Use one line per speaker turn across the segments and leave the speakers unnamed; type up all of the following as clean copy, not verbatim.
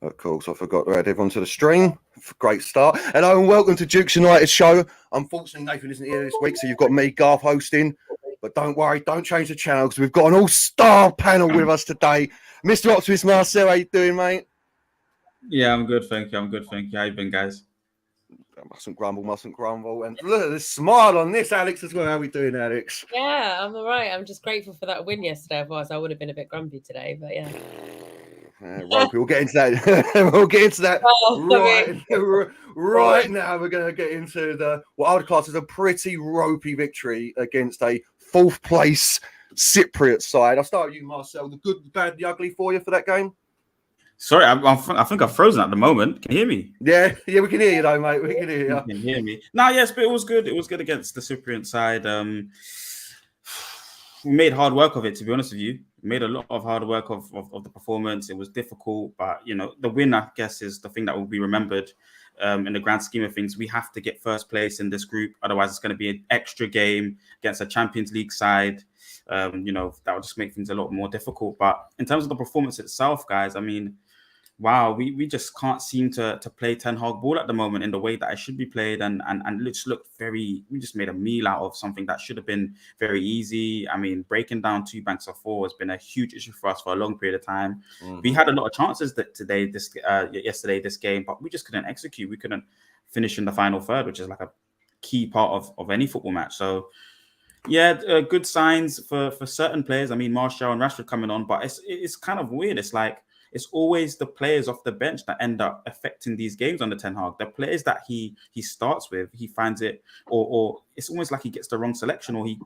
Of course, I forgot to add everyone to the stream. Great start. Hello and welcome to Duke's United show. Unfortunately, Nathan isn't here this week, so you've got me, Garth, hosting. But don't worry, don't change the channel because we've got an all-star panel with us today. Mr. Optimist Marcel, how you doing, mate?
Yeah, I'm good, thank you. How you been, guys?
Mustn't grumble. And look at the smile on this, Alex, as well. How we doing, Alex?
Yeah, I'm all right. I'm just grateful for that win yesterday. Otherwise, I would have been a bit grumpy today, but yeah.
Ropey, we'll get into that. Right now. We're going to get into what I would class as a pretty ropey victory against a fourth place Cypriot side. I'll start with you, Marcel. The good, the bad, the ugly for you for that game?
Sorry, I think I'm frozen at the moment. Can you hear me?
Yeah, we can hear you though, mate. We can hear you.
You can hear me. No, yes, but it was good. It was good against the Cypriot side. We made hard work of it, to be honest with you. We made a lot of hard work of the performance. It was difficult, but the win, I guess, is the thing that will be remembered in the grand scheme of things. We have to get first place in this group, otherwise it's going to be an extra game against a Champions League side. That would just make things a lot more difficult. But in terms of the performance itself, guys, I mean, wow, we just can't seem to play Ten Hag ball at the moment in the way that it should be played, and just looked we just made a meal out of something that should have been very easy. I mean, breaking down 2 banks of 4 has been a huge issue for us for a long period of time. Mm-hmm. We had a lot of chances yesterday, this game, but we just couldn't execute. We couldn't finish in the final third, which is like a key part of any football match. So yeah, good signs for certain players. I mean, Martial and Rashford coming on, but it's kind of weird. It's like, it's always the players off the bench that end up affecting these games under Ten Hag. The players that he starts with, he finds it, or it's almost like he gets the wrong selection, or he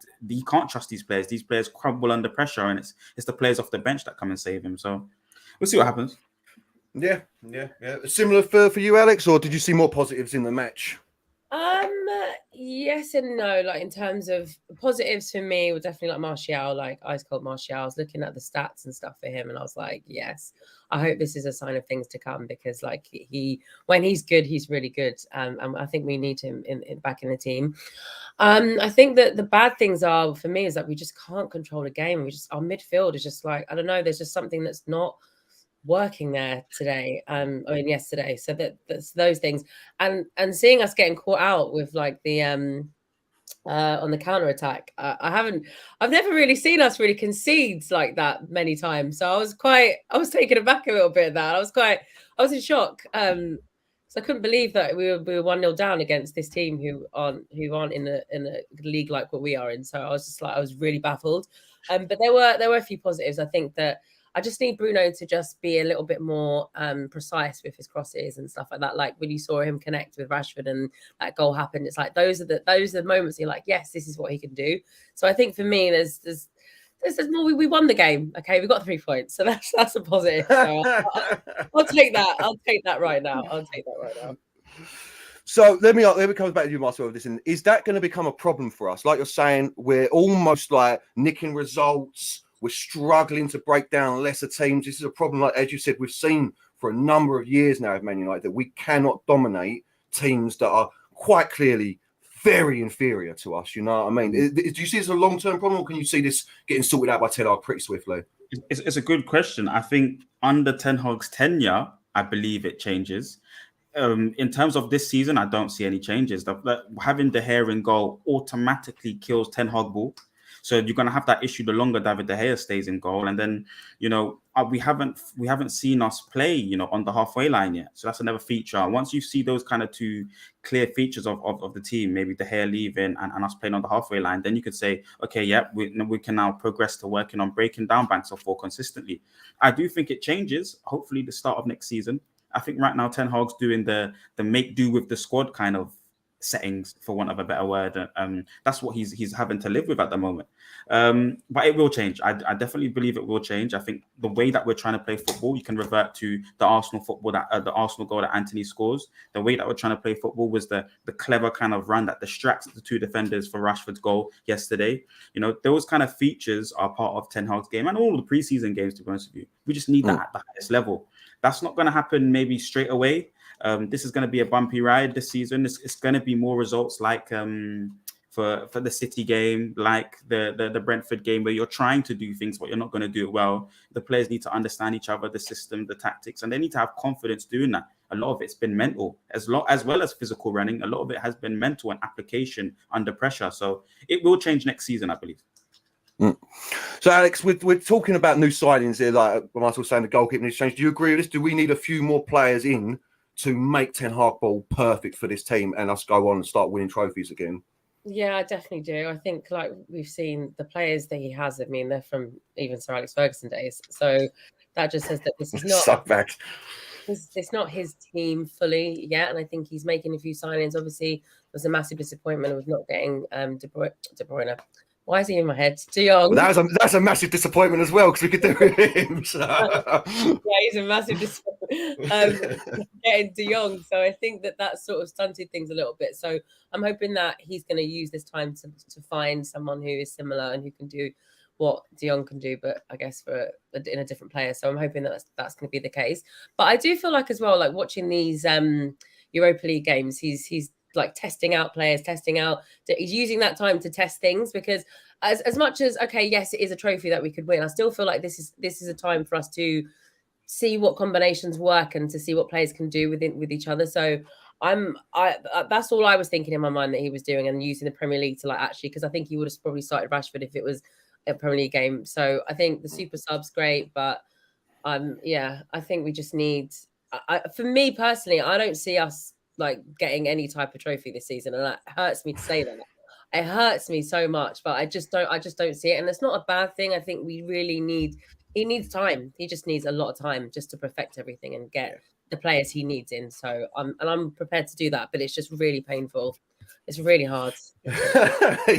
can't trust these players. These players crumble under pressure, and it's the players off the bench that come and save him. So we'll see what happens.
Yeah. Similar for you, Alex, or did you see more positives in the match?
Yes and no. Like, in terms of positives for me, were definitely like Martial, like ice cold Martial. I was looking at the stats and stuff for him, and I was like, yes, I hope this is a sign of things to come, because like when he's good, he's really good. And I think we need him back in the team. I think that the bad things are for me is that we just can't control a game. Our midfield is just like, I don't know. There's just something that's not working there today. Yesterday. So that's those things, and seeing us getting caught out with like the on the counter attack. I've never really seen us really concede like that many times. So I was taken aback a little bit of that. I was in shock. So I couldn't believe that we were 1-0 down against this team who aren't in a league like what we are in. So I was just like, I was really baffled. But there were a few positives. I think that I just need Bruno to just be a little bit more precise with his crosses and stuff like that. Like when you saw him connect with Rashford and that goal happened, it's like those are the moments you're like, yes, this is what he can do. So I think for me, there's more. We won the game. Okay, we got 3 points, so that's a positive. So I'll take that. I'll take that right now.
So let me come back to you, Marcel, with this. And is that going to become a problem for us? Like you're saying, we're almost like nicking results. We're struggling to break down lesser teams. This is a problem, like as you said, we've seen for a number of years now at Man United, that we cannot dominate teams that are quite clearly very inferior to us. You know what I mean? Do you see this as a long-term problem, or can you see this getting sorted out by Ten Hag pretty swiftly?
It's a good question. I think under Ten Hag's tenure, I believe it changes. In terms of this season, I don't see any changes. Having De Gea in goal automatically kills Ten Hag ball. So you're going to have that issue the longer David De Gea stays in goal. And then, we haven't seen us play, on the halfway line yet. So that's another feature. Once you see those kind of 2 clear features of the team, maybe De Gea leaving and us playing on the halfway line, then you could say, okay, yeah, we can now progress to working on breaking down banks of 4 consistently. I do think it changes, hopefully the start of next season. I think right now Ten Hag's doing the make do with the squad kind of settings, for want of a better word. That's what he's having to live with at the moment. But it will change. I definitely believe it will change. I think the way that we're trying to play football, you can revert to the Arsenal football, the Arsenal goal that Anthony scores. The way that we're trying to play football was the clever kind of run that distracts the 2 defenders for Rashford's goal yesterday. Those kind of features are part of Ten Hag's game and all the preseason games, to be honest with you. We just need that at the highest level. That's not going to happen maybe straight away. This is going to be a bumpy ride this season. It's going to be more results like, for for the City game, like the Brentford game, where you're trying to do things, but you're not going to do it well. The players need to understand each other, the system, the tactics, and they need to have confidence doing that. A lot of it's been mental, as well as physical running. A lot of it has been mental and application under pressure. So it will change next season, I believe.
So, Alex, we're talking about new signings here, like Marcel was saying, the goalkeeping needs to change. Do you agree with this? Do we need a few more players in to make Ten Hag ball perfect for this team and us go on and start winning trophies again?
Yeah, I definitely do. I think, like we've seen, the players that he has, I mean, they're from even Sir Alex Ferguson days. So that just says that this is not
so bad.
It's not his team fully yet, and I think he's making a few signings. Obviously, there's a massive disappointment of not getting De Bruyne. Why is he in my head? De Jong.
Well, that's a massive disappointment as well, because we could do it with him. So.
Yeah, he's a massive disappointment. Getting De Jong, so I think that sort of stunted things a little bit. So I'm hoping that he's going to use this time to find someone who is similar and who can do what De Jong can do, but I guess in a different player. So I'm hoping that that's going to be the case. But I do feel like as well, like watching these Europa League games, he's like testing out players, he's using that time to test things, because as much as, okay, yes, it is a trophy that we could win, I still feel like this is a time for us to see what combinations work and to see what players can do with each other. So that's all I was thinking in my mind that he was doing, and using the Premier League to like actually, because I think he would have probably started Rashford if it was a Premier League game. So I think the super sub's great, but yeah, I think we just need. For me personally, I don't see us like getting any type of trophy this season, and that hurts me to say that. It hurts me so much, but I just don't see it, and it's not a bad thing. I think we really need. He needs time. He just needs a lot of time just to perfect everything and get the players he needs in. So I'm prepared to do that, but it's just really painful. It's really hard.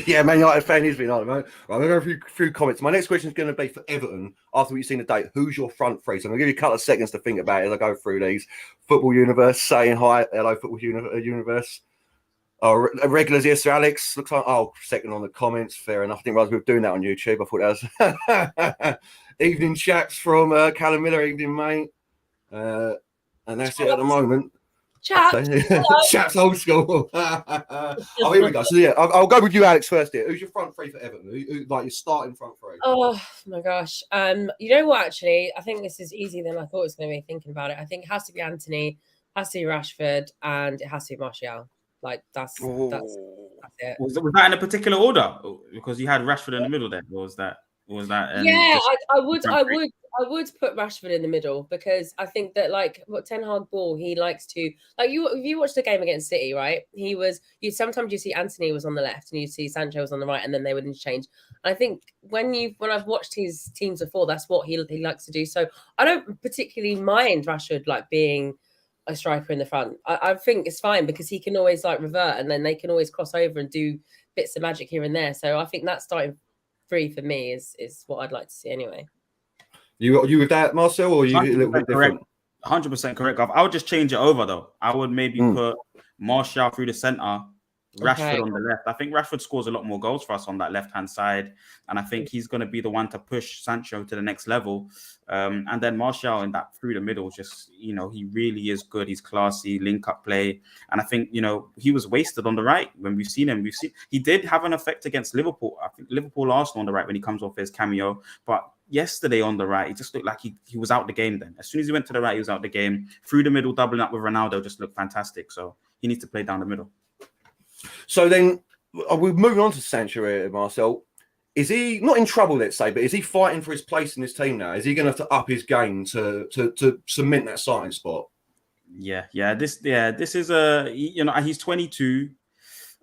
Yeah, Man United fan is being hard, man. Right, I'm going to go through comments. My next question is going to be for Everton. After what you've seen today, who's your front three? So I'm going to give you a couple of seconds to think about it as I go through these. Football Universe saying hi. Hello, Football Universe. Regulars here, Sir Alex. Looks like, second on the comments. Fair enough. I didn't realize we were doing that on YouTube. I thought that was evening chaps from Callum Miller. Evening, mate. And that's it at the moment. Chaps old school. Here we go. So yeah, I'll go with you, Alex, first here. Who's your front three for Everton? Who like your starting front three?
Oh my gosh. You know what, actually, I think this is easier than I thought it was going to be, thinking about it. I think it has to be Anthony, has to be Rashford, and it has to be Martial. Like that's it.
Was that in a particular order? Because you had Rashford in the middle there. Or was that
yeah, I would put Rashford in the middle, because I think that, like, what Ten Hag ball, he likes to, like, if you watched the game against City, right? Sometimes you see Anthony was on the left and you see Sancho was on the right, and then they would interchange. And I think when I've watched his teams before, that's what he likes to do. So I don't particularly mind Rashford like being a striker in the front. I think it's fine, because he can always like revert, and then they can always cross over and do bits of magic here and there. So I think that starting three for me is what I'd like to see anyway.
You with that, Marcel, or are you a little bit different?
100% correct, Gav. I would just change it over though. I would maybe put Martial through the centre, Rashford on the left. I think Rashford scores a lot more goals for us on that left-hand side, and I think he's going to be the one to push Sancho to the next level. And then Martial in that through the middle, just, he really is good. He's classy, link-up play. And I think, he was wasted on the right when we've seen him. He did have an effect against Liverpool. I think Liverpool-Arsenal on the right when he comes off his cameo. But yesterday on the right, it just looked like he was out the game then. As soon as he went to the right, he was out the game. Through the middle, doubling up with Ronaldo just looked fantastic. So he needs to play down the middle.
So then we're moving on to Sancho here, Marcel. Is he not in trouble, let's say, but is he fighting for his place in this team now? Is he going to have to up his game to cement that starting spot?
Yeah. This is he's 22,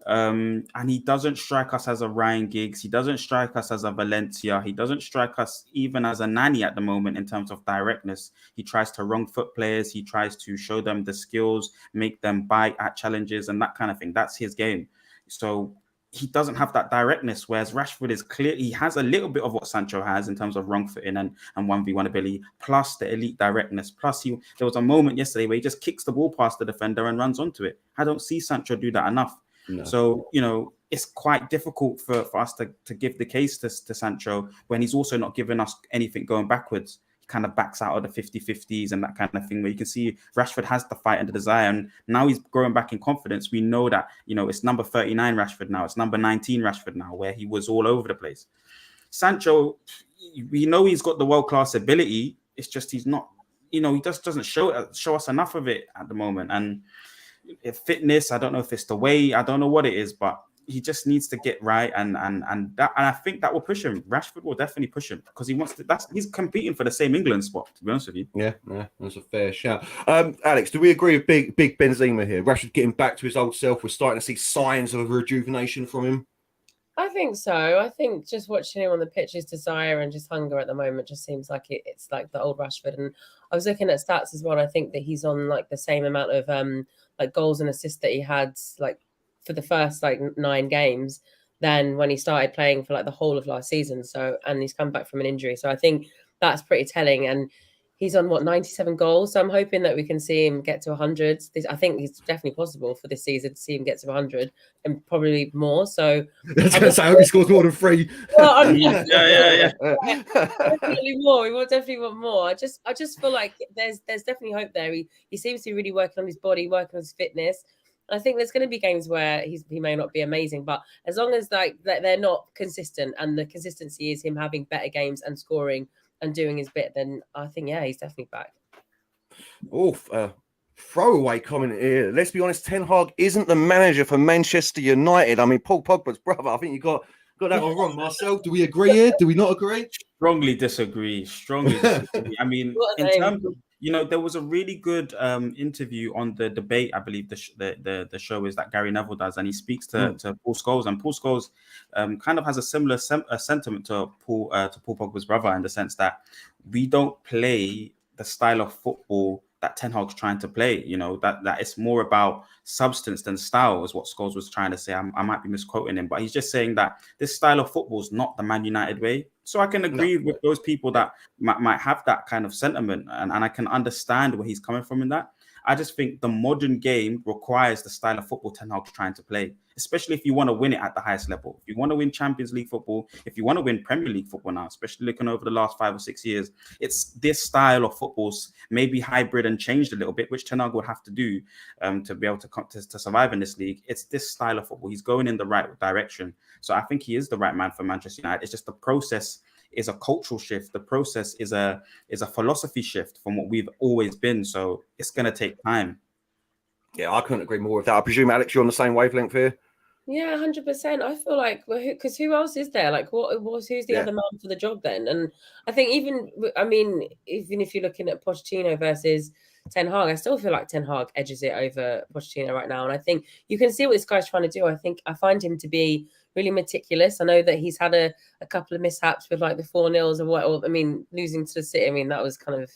and he doesn't strike us as a Ryan Giggs. He doesn't strike us as a Valencia. He doesn't strike us even as a Nani at the moment in terms of directness. He tries to wrong foot players. He tries to show them the skills, make them bite at challenges and that kind of thing. That's his game. So he doesn't have that directness, whereas Rashford is clear. He has a little bit of what Sancho has in terms of wrong footing and 1v1 ability, plus the elite directness. Plus, there was a moment yesterday where he just kicks the ball past the defender and runs onto it. I don't see Sancho do that enough. No. So, it's quite difficult for us to give the case to Sancho when he's also not giving us anything going backwards. kind of backs out of the 50-50s and that kind of thing, where you can see Rashford has the fight and the desire, and now he's growing back in confidence. We know that, you know, it's number 39 Rashford now, it's number 19 Rashford now, where he was all over the place. Sancho, we know he's got the world-class ability. It's just he's not, you know, he just doesn't show us enough of it at the moment. And if fitness, I don't know if it's the way, I don't know what it is, but he just needs to get right, and I think that will push him. Rashford will definitely push him because he wants to. He's competing for the same England spot. To be honest with you,
yeah, that's a fair shout. Alex, do we agree with big Benzema here? Rashford getting back to his old self. We're starting to see signs of a rejuvenation from him.
I think so. I think just watching him on the pitch, his desire and just hunger at the moment just seems like it's like the old Rashford. And I was looking at stats as well. I think that he's on like the same amount of like goals and assists that he had like for the first like 9 games than when he started playing for like the whole of last season. So, and he's come back from an injury. So I think that's pretty telling. And he's on 97 goals. So I'm hoping that we can see him get to 100. I think it's definitely possible for this season to see him get to 100 and probably more. So
I hope he scores more than 3.
Well,
yeah.
Definitely more. We will definitely want more. I just feel like there's definitely hope there. He seems to be really working on his body, working on his fitness. I think there's going to be games where he may not be amazing, but as long as like they're not consistent and the consistency is him having better games and scoring and doing his bit, then I think he's definitely back.
Throwaway comment here. Let's be honest, Ten Hag isn't the manager for Manchester United. I mean, Paul Pogba's brother. I think you got that one wrong, Marcel. Do we agree here? Do we not agree?
Strongly disagree. I mean, in terms of, you know, there was a really good interview on the debate. I believe the show is that Gary Neville does, and he speaks to Paul Scholes, and Paul Scholes kind of has a similar sentiment to Paul Pogba's brother, in the sense that we don't play the style of football that Ten Hag's trying to play. You know, that it's more about substance than style, is what Scholes was trying to say. I might be misquoting him, but he's just saying that this style of football is not the Man United way. So I can agree with those people that might have that kind of sentiment, and I can understand where he's coming from in that. I just think the modern game requires the style of football Ten Hag's trying to play, especially if you want to win it at the highest level. If you want to win Champions League football, if you want to win Premier League football now, especially looking over the last 5 or 6 years, it's this style of football's maybe hybrid and changed a little bit, which Ten Hag would have to do to be able to survive in this league. It's this style of football. He's going in the right direction. So I think he is the right man for Manchester United. It's just the process is a cultural shift. The process is a philosophy shift from what we've always been. So it's going to take time.
Yeah, I couldn't agree more with that. I presume, Alex, you're on the same wavelength here?
Yeah, 100%. I feel like, because who else is there? Like, who's the other man for the job then? And I think even if you're looking at Pochettino versus Ten Hag, I still feel like Ten Hag edges it over Pochettino right now. And I think you can see what this guy's trying to do. I find him to be really meticulous. I know that he's had a couple of mishaps with like the 4-0s losing to the City. I mean, that was kind of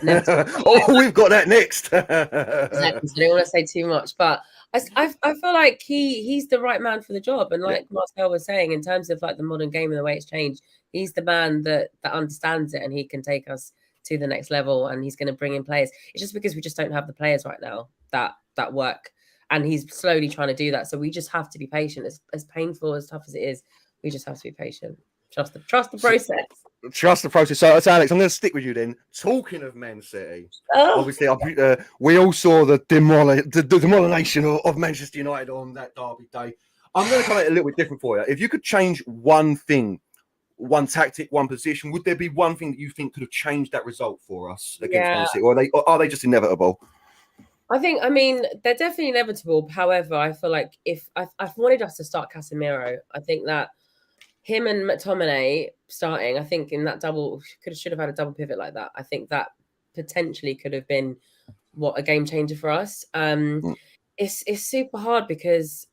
we've got that next.
Exactly. So I don't want to say too much, but I feel like he's the right man for the job. And like Marcel was saying, in terms of like the modern game and the way it's changed, he's the man that understands it, and he can take us to the next level, and he's going to bring in players. It's just because we just don't have the players right now that work, and he's slowly trying to do that. So we just have to be patient. As painful, as tough as it is, we just have to be patient. Trust the process.
Trust the process. So, Alex, I'm going to stick with you then. Talking of Man City, obviously, we all saw the demolition of Manchester United on that derby day. I'm going to come at it a little bit different for you. If you could change one thing, one tactic, one position, would there be one thing that you think could have changed that result for us against Man City, or are they just inevitable?
I mean, they're definitely inevitable. However, I feel like if I've wanted us to start Casemiro, I think that him and McTominay starting, I think in that double should have had a double pivot like that. I think that potentially could have been a game changer for us. It's super hard because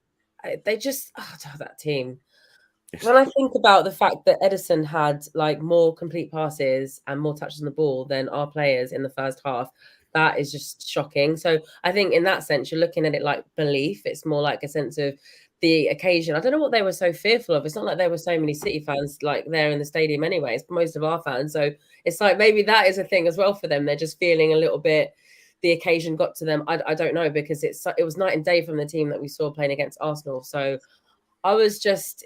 they just that team. When I think about the fact that Edison had like more complete passes and more touches on the ball than our players in the first half, that is just shocking. So I think in that sense, you're looking at it like belief. It's more like a sense of the occasion. I don't know what they were so fearful of. It's not like there were so many City fans like there in the stadium anyways, most of our fans. So it's like maybe that is a thing as well for them. They're just feeling a little bit, the occasion got to them. I don't know, because it was night and day from the team that we saw playing against Arsenal. So I was just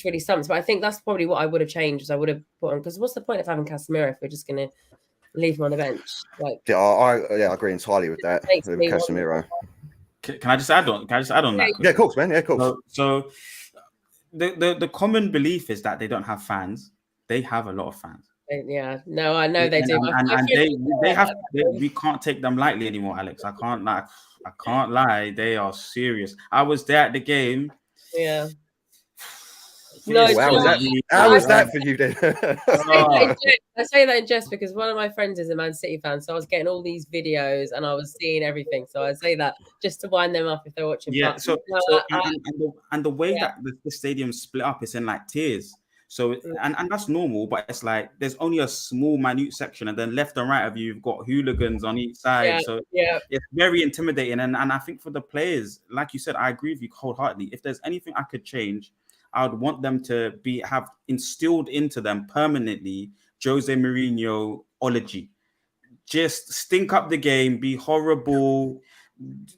really stumped. But I think that's probably what I would have changed. I would have put on, because what's the point of having Casemiro if we're just going to leave him on the bench. Like,
Yeah, I agree entirely with that.
makes
With
me wonder.
Casemiro.
Can I just add on? Can I just add on that
Yeah, of
quickly?
course, man. Yeah, of course.
So the common belief is that they don't have fans. They have a lot of fans.
Yeah, no, I know they
And,
do.
and we can't take them lightly anymore, Alex. I can't lie. They are serious. I was there at the game.
Yeah. No,
Oh, how was that? How was that for you then?
I say that in jest because one of my friends is a Man City fan, so I was getting all these videos and I was seeing everything. So I say that just to wind them up if they're watching.
Yeah.
But,
The way that the stadium split up is in like tiers. So and that's normal, but it's like there's only a small, minute section, and then left and right of you, you've got hooligans on each side. So it's very intimidating. And I think for the players, like you said, I agree with you wholeheartedly. If there's anything I could change, I would want them to have instilled into them permanently Jose Mourinho-ology. Just stink up the game, be horrible.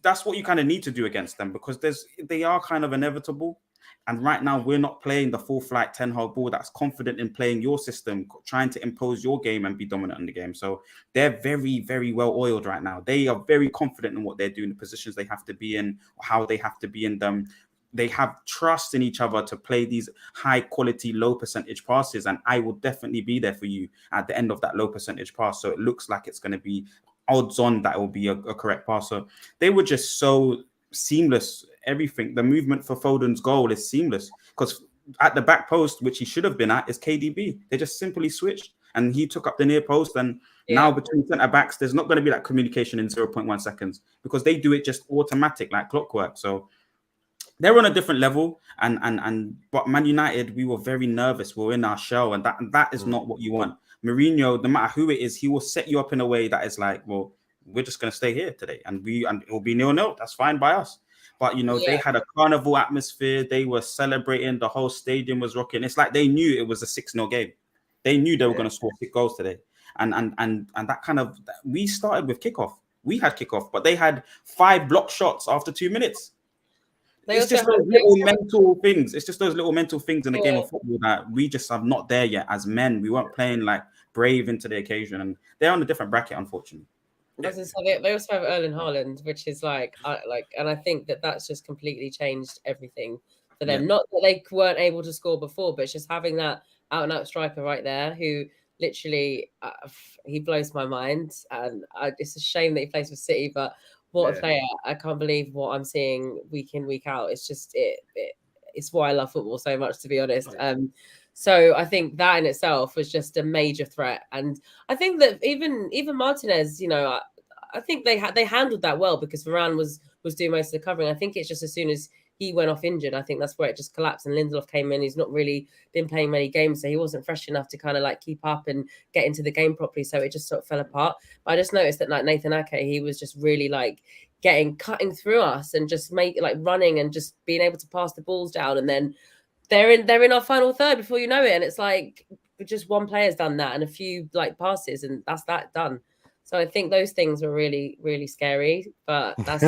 That's what you kind of need to do against them because they are kind of inevitable. And right now, we're not playing the full flight Ten Hag ball that's confident in playing your system, trying to impose your game and be dominant in the game. So they're very, very well oiled right now. They are very confident in what they're doing, the positions they have to be in, how they have to be in them. They have trust in each other to play these high quality, low percentage passes. And I will definitely be there for you at the end of that low percentage pass. So it looks like it's going to be odds on that it will be a correct pass. So they were just so seamless. Everything, the movement for Foden's goal is seamless because at the back post, which he should have been at, is KDB. They just simply switched and he took up the near post. And now between centre backs, there's not going to be that communication in 0.1 seconds because they do it just automatic like clockwork. So they're on a different level, but Man United, we were very nervous. We were in our shell, and that is not what you want. Mourinho, no matter who it is, he will set you up in a way that is like, well, we're just going to stay here today, and it will be 0-0. That's fine by us. But they had a carnival atmosphere. They were celebrating. The whole stadium was rocking. It's like they knew it was a 6-0 game. They knew they were going to score 6 goals today, and that kind of we started with kickoff. We had kickoff, but they had 5 block shots after 2 minutes. It's just those little mental things. It's just those little mental things in the game of football that we just are not there yet as men. We weren't playing like brave into the occasion, and they're on a different bracket, unfortunately.
They also have Erling Haaland, which is and I think that's just completely changed everything for them. Not that they weren't able to score before, but it's just having that out and out striker right there who literally he blows my mind, and it's a shame that he plays for City, but. What a player. I can't believe what I'm seeing week in, week out. It's just it's why I love football so much, to be honest. So I think that in itself was just a major threat. And I think that even Martinez, I think they handled that well because Varane was doing most of the covering. I think it's just as soon as he went off injured, I think that's where it just collapsed. And Lindelof came in. He's not really been playing many games, so he wasn't fresh enough to kind of like keep up and get into the game properly. So it just sort of fell apart. But I just noticed that like Nathan Ake, he was just really like cutting through us and just running and just being able to pass the balls down. And then they're in our final third before you know it. And it's like just one player's done that and a few like passes, and that's that done. So I think those things were really, really scary. But that's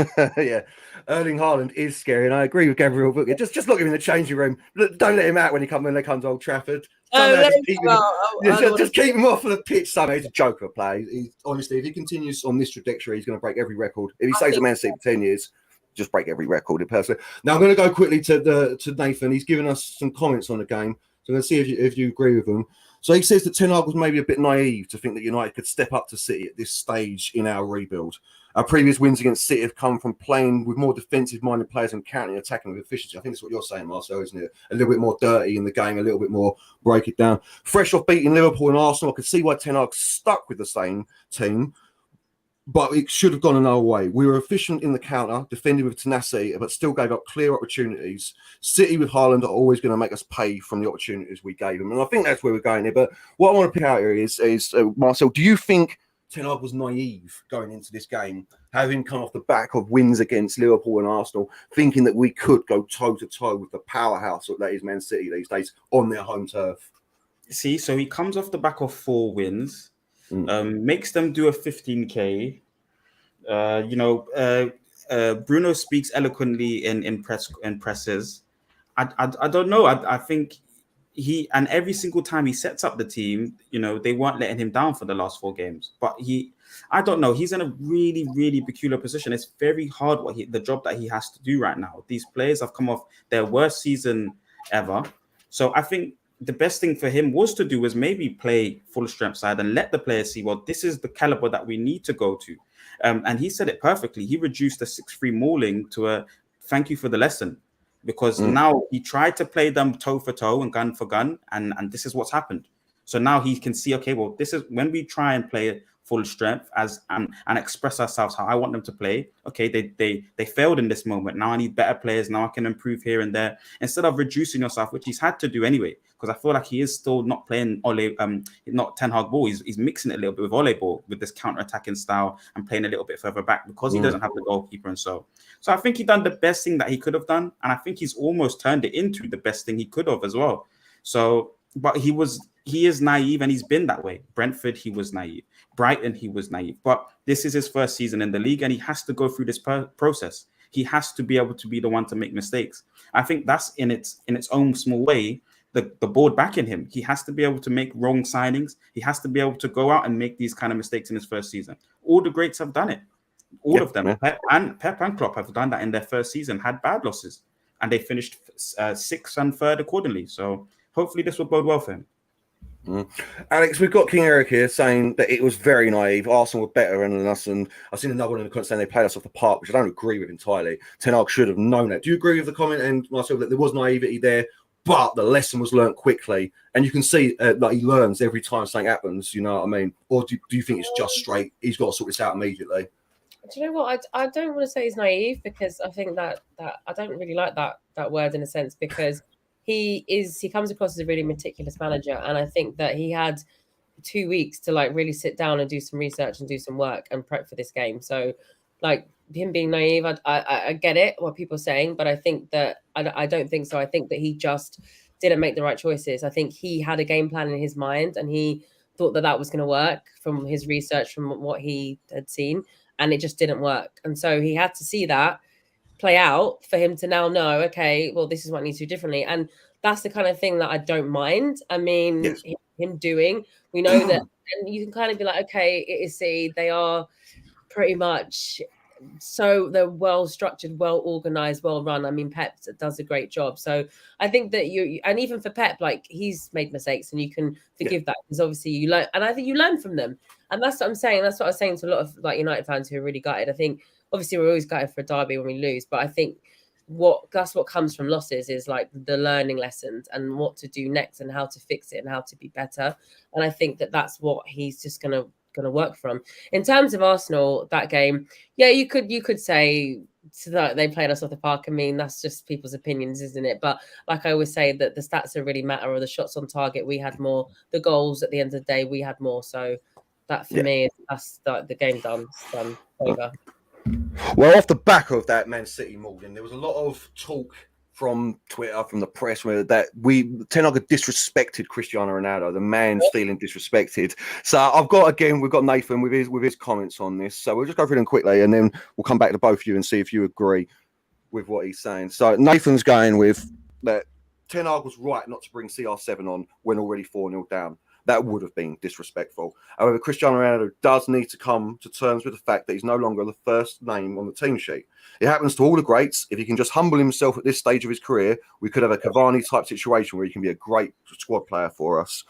Erling Haaland is scary, and I agree with Gabriel Booker. Just look at him in the changing room. Don't let him out when they come to Old Trafford. Just keep him off of the pitch. Somehow he's a joker player. Honestly, if he continues on this trajectory, he's going to break every record. If he stays at Man City for 10 years, just break every record in person. Now I'm going to go quickly to Nathan. He's given us some comments on the game, so let's see if you agree with them. So he says that Ten Hag was maybe a bit naive to think that United could step up to City at this stage in our rebuild. Our previous wins against City have come from playing with more defensive-minded players and counter-attacking with efficiency. I think that's what you're saying, Marcel, isn't it? A little bit more dirty in the game, a little bit more break it down. Fresh off beating Liverpool and Arsenal, I could see why Ten Hag stuck with the same team, but it should have gone another way. We were efficient in the counter, defending with tenacity, but still gave up clear opportunities. City with Haaland are always going to make us pay from the opportunities we gave them. And I think that's where we're going here. But what I want to pick out here is Marcel, do you think Ten Hag was naive going into this game, having come off the back of wins against Liverpool and Arsenal, thinking that we could go toe-to-toe with the powerhouse that is Man City these days on their home turf?
See, so he comes off the back of 4 wins. Makes them do a 15K. Bruno speaks eloquently in presses. I don't know. I think and every single time he sets up the team, they weren't letting him down for the last 4 games. But I don't know, he's in a really, really peculiar position. It's very hard the job that he has to do right now. These players have come off their worst season ever. So I think the best thing for him was to do was maybe play full strength side and let the players see, well, this is the caliber that we need to go to. And he said it perfectly. He reduced the 6-3 mauling to a thank you for the lesson, because now he tried to play them toe for toe and gun for gun, and this is what's happened. So now he can see, okay, well, this is when we try and play full strength and express ourselves how I want them to play. Okay, they failed in this moment. Now I need better players. Now I can improve here and there, instead of reducing yourself, which he's had to do anyway. Because I feel like he is still not playing not Ten Hag ball. He's mixing it a little bit with Ole ball, with this counter-attacking style, and playing a little bit further back because he doesn't have the goalkeeper. And so I think he done the best thing that he could have done, and I think he's almost turned it into the best thing he could have as well. So, but he is naive, and he's been that way. Brentford, he was naive. Brighton, he was naive. But this is his first season in the league, and he has to go through this process. He has to be able to be the one to make mistakes. I think that's in its own small way, the board backing him. He has to be able to make wrong signings. He has to be able to go out and make these kind of mistakes in his first season. All the greats have done it. All of them. Yeah. Pep and Klopp have done that in their first season, had bad losses, and they finished 6th and 3rd accordingly. So hopefully this will bode well for him.
Alex, we've got King Eric here saying that it was very naive. Arsenal were better than us, and I've seen another one in the comments saying they played us off the park, which I don't agree with entirely. Ten Hag should have known that. Do you agree with the comment, and Marcel, that there was naivety there, but the lesson was learnt quickly, and you can see like he learns every time something happens? You know what I mean? Or do you think it's just straight? He's got to sort this out immediately.
Do you know what? I don't want to say he's naive, because I think that I don't really like that word in a sense, because he comes across as a really meticulous manager, and I think that he had 2 weeks to like really sit down and do some research and do some work and prep for this game. So like him being naive, I get it, what people are saying, but I think that I don't think so. I think that he just didn't make the right choices. I think he had a game plan in his mind, and he thought that was going to work from his research, from what he had seen, and it just didn't work. And so he had to see that play out for him to now know, okay, well, this is what I need to do differently. And that's the kind of thing that I don't mind. I mean, yes, him doing, we know that, and you can kind of be like, okay, it is City. They are pretty much, so they're well structured, well organized, well run. I mean, Pep does a great job. So I think that and even for Pep, like, he's made mistakes, and you can forgive that, because obviously you learn, and I think you learn from them. And that's what I'm saying. That's what I was saying to a lot of like United fans who are really gutted. I think obviously we're always gutted for a derby when we lose, but I think that's what comes from losses is like the learning lessons and what to do next and how to fix it and how to be better. And I think that that's what he's just gonna work from. In terms of Arsenal, that game, yeah, you could say that they played us off the park. I mean, that's just people's opinions, isn't it? But like I always say, that the stats are really matter, or the shots on target, we had more. The goals at the end of the day, we had more. So that for me, that's the game done. It's done. Over.
Well, off the back of that Man City mauling, there was a lot of talk from Twitter, from the press, where that Ten Hag disrespected Cristiano Ronaldo. The man's feeling disrespected. So we've got Nathan with his comments on this. So we'll just go through them quickly, and then we'll come back to both of you and see if you agree with what he's saying. So Nathan's going with that Ten Hag was right not to bring CR7 on when already 4-0 down. That would have been disrespectful. However, Cristiano Ronaldo does need to come to terms with the fact that he's no longer the first name on the team sheet. It happens to all the greats. If he can just humble himself at this stage of his career, we could have a Cavani-type situation where he can be a great squad player for us.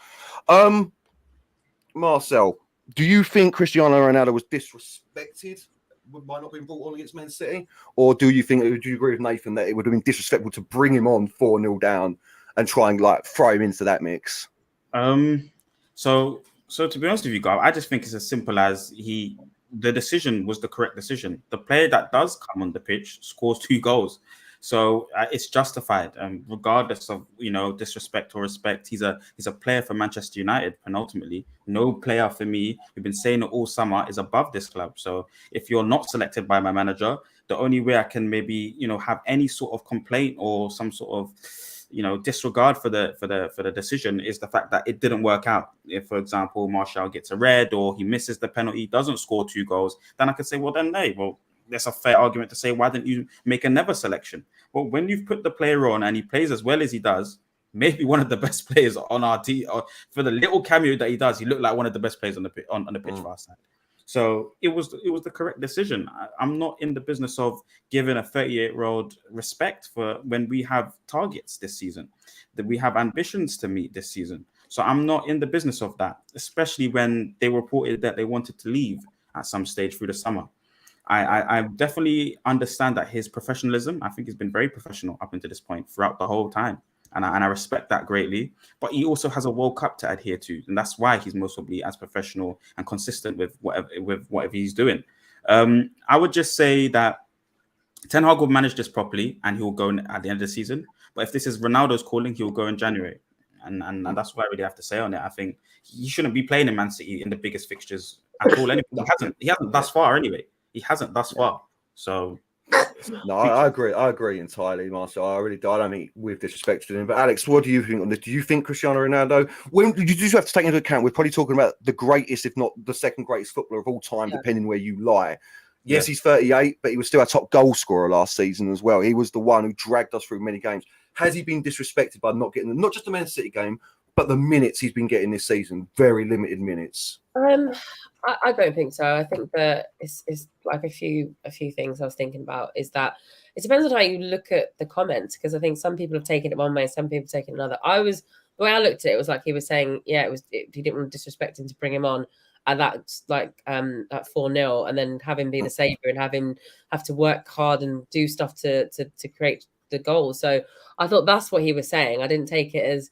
Marcel, do you think Cristiano Ronaldo was disrespected by not being brought on against Man City? Or do you agree with Nathan that it would have been disrespectful to bring him on 4-0 down and try and like throw him into that mix?
So to be honest with you, guys, I just think it's as simple as the decision was the correct decision. The player that does come on the pitch scores 2 goals. So it's justified, regardless of, disrespect or respect. He's a player for Manchester United, and ultimately, no player for me, we've been saying it all summer, is above this club. So if you're not selected by my manager, the only way I can maybe, have any sort of complaint or some sort of, disregard for the decision is the fact that it didn't work out. If, for example, Martial gets a red or he misses the penalty, doesn't score 2 goals, then I could say, that's a fair argument to say, why didn't you make another selection? Well, when you've put the player on and he plays as well as he does, maybe one of the best players on our team. For the little cameo that he does, he looked like one of the best players on the pitch for our side. So it was the correct decision. I'm not in the business of giving a 38-year-old respect for when we have targets this season, that we have ambitions to meet this season. So I'm not in the business of that, especially when they reported that they wanted to leave at some stage through the summer. I definitely understand that his professionalism, I think he's been very professional up until this point throughout the whole time. And I respect that greatly. But he also has a World Cup to adhere to. And that's why he's most probably as professional and consistent with whatever he's doing. I would just say that Ten Hag will manage this properly and he will go at the end of the season. But if this is Ronaldo's calling, he will go in January. And that's what I really have to say on it. I think he shouldn't be playing in Man City in the biggest fixtures at all. Anyway. He hasn't thus far anyway. He hasn't thus far. So
no, I agree entirely, Marcel. I really do. I don't think we've disrespected him. But Alex, what do you think on this? Do you think Cristiano Ronaldo? When you do have to take into account, we're probably talking about the greatest, if not the second greatest footballer of all time, depending where you lie. Yes, he's 38, but he was still our top goal scorer last season as well. He was the one who dragged us through many games. Has he been disrespected by not getting not just the Man City game, but the minutes he's been getting this season? Very limited minutes.
I don't think so. I think that it's like a few things I was thinking about is that it depends on how you look at the comments, because I think some people have taken it one way, some people have taken another. The way I looked at it was like he was saying, he didn't want to disrespect him to bring him on, and that's like at 4-0, and then have him be the savior and have him have to work hard and do stuff to create the goal. So I thought that's what he was saying. I didn't take it as,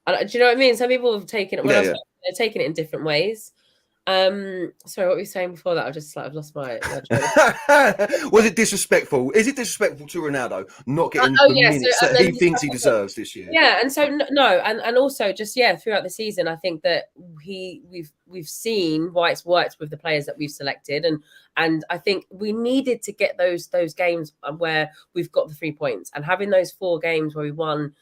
do you know what I mean? Some people have taken it they're taking it in different ways. Sorry, what were you saying before that? I've lost my
Was it disrespectful? Is it disrespectful to Ronaldo not getting the minutes that he thinks he deserves this year?
Yeah, and so no, and also just throughout the season, I think that we've seen why it's worked with the players that we've selected, and I think we needed to get those games where we've got the 3 points, and having those 4 games where we won,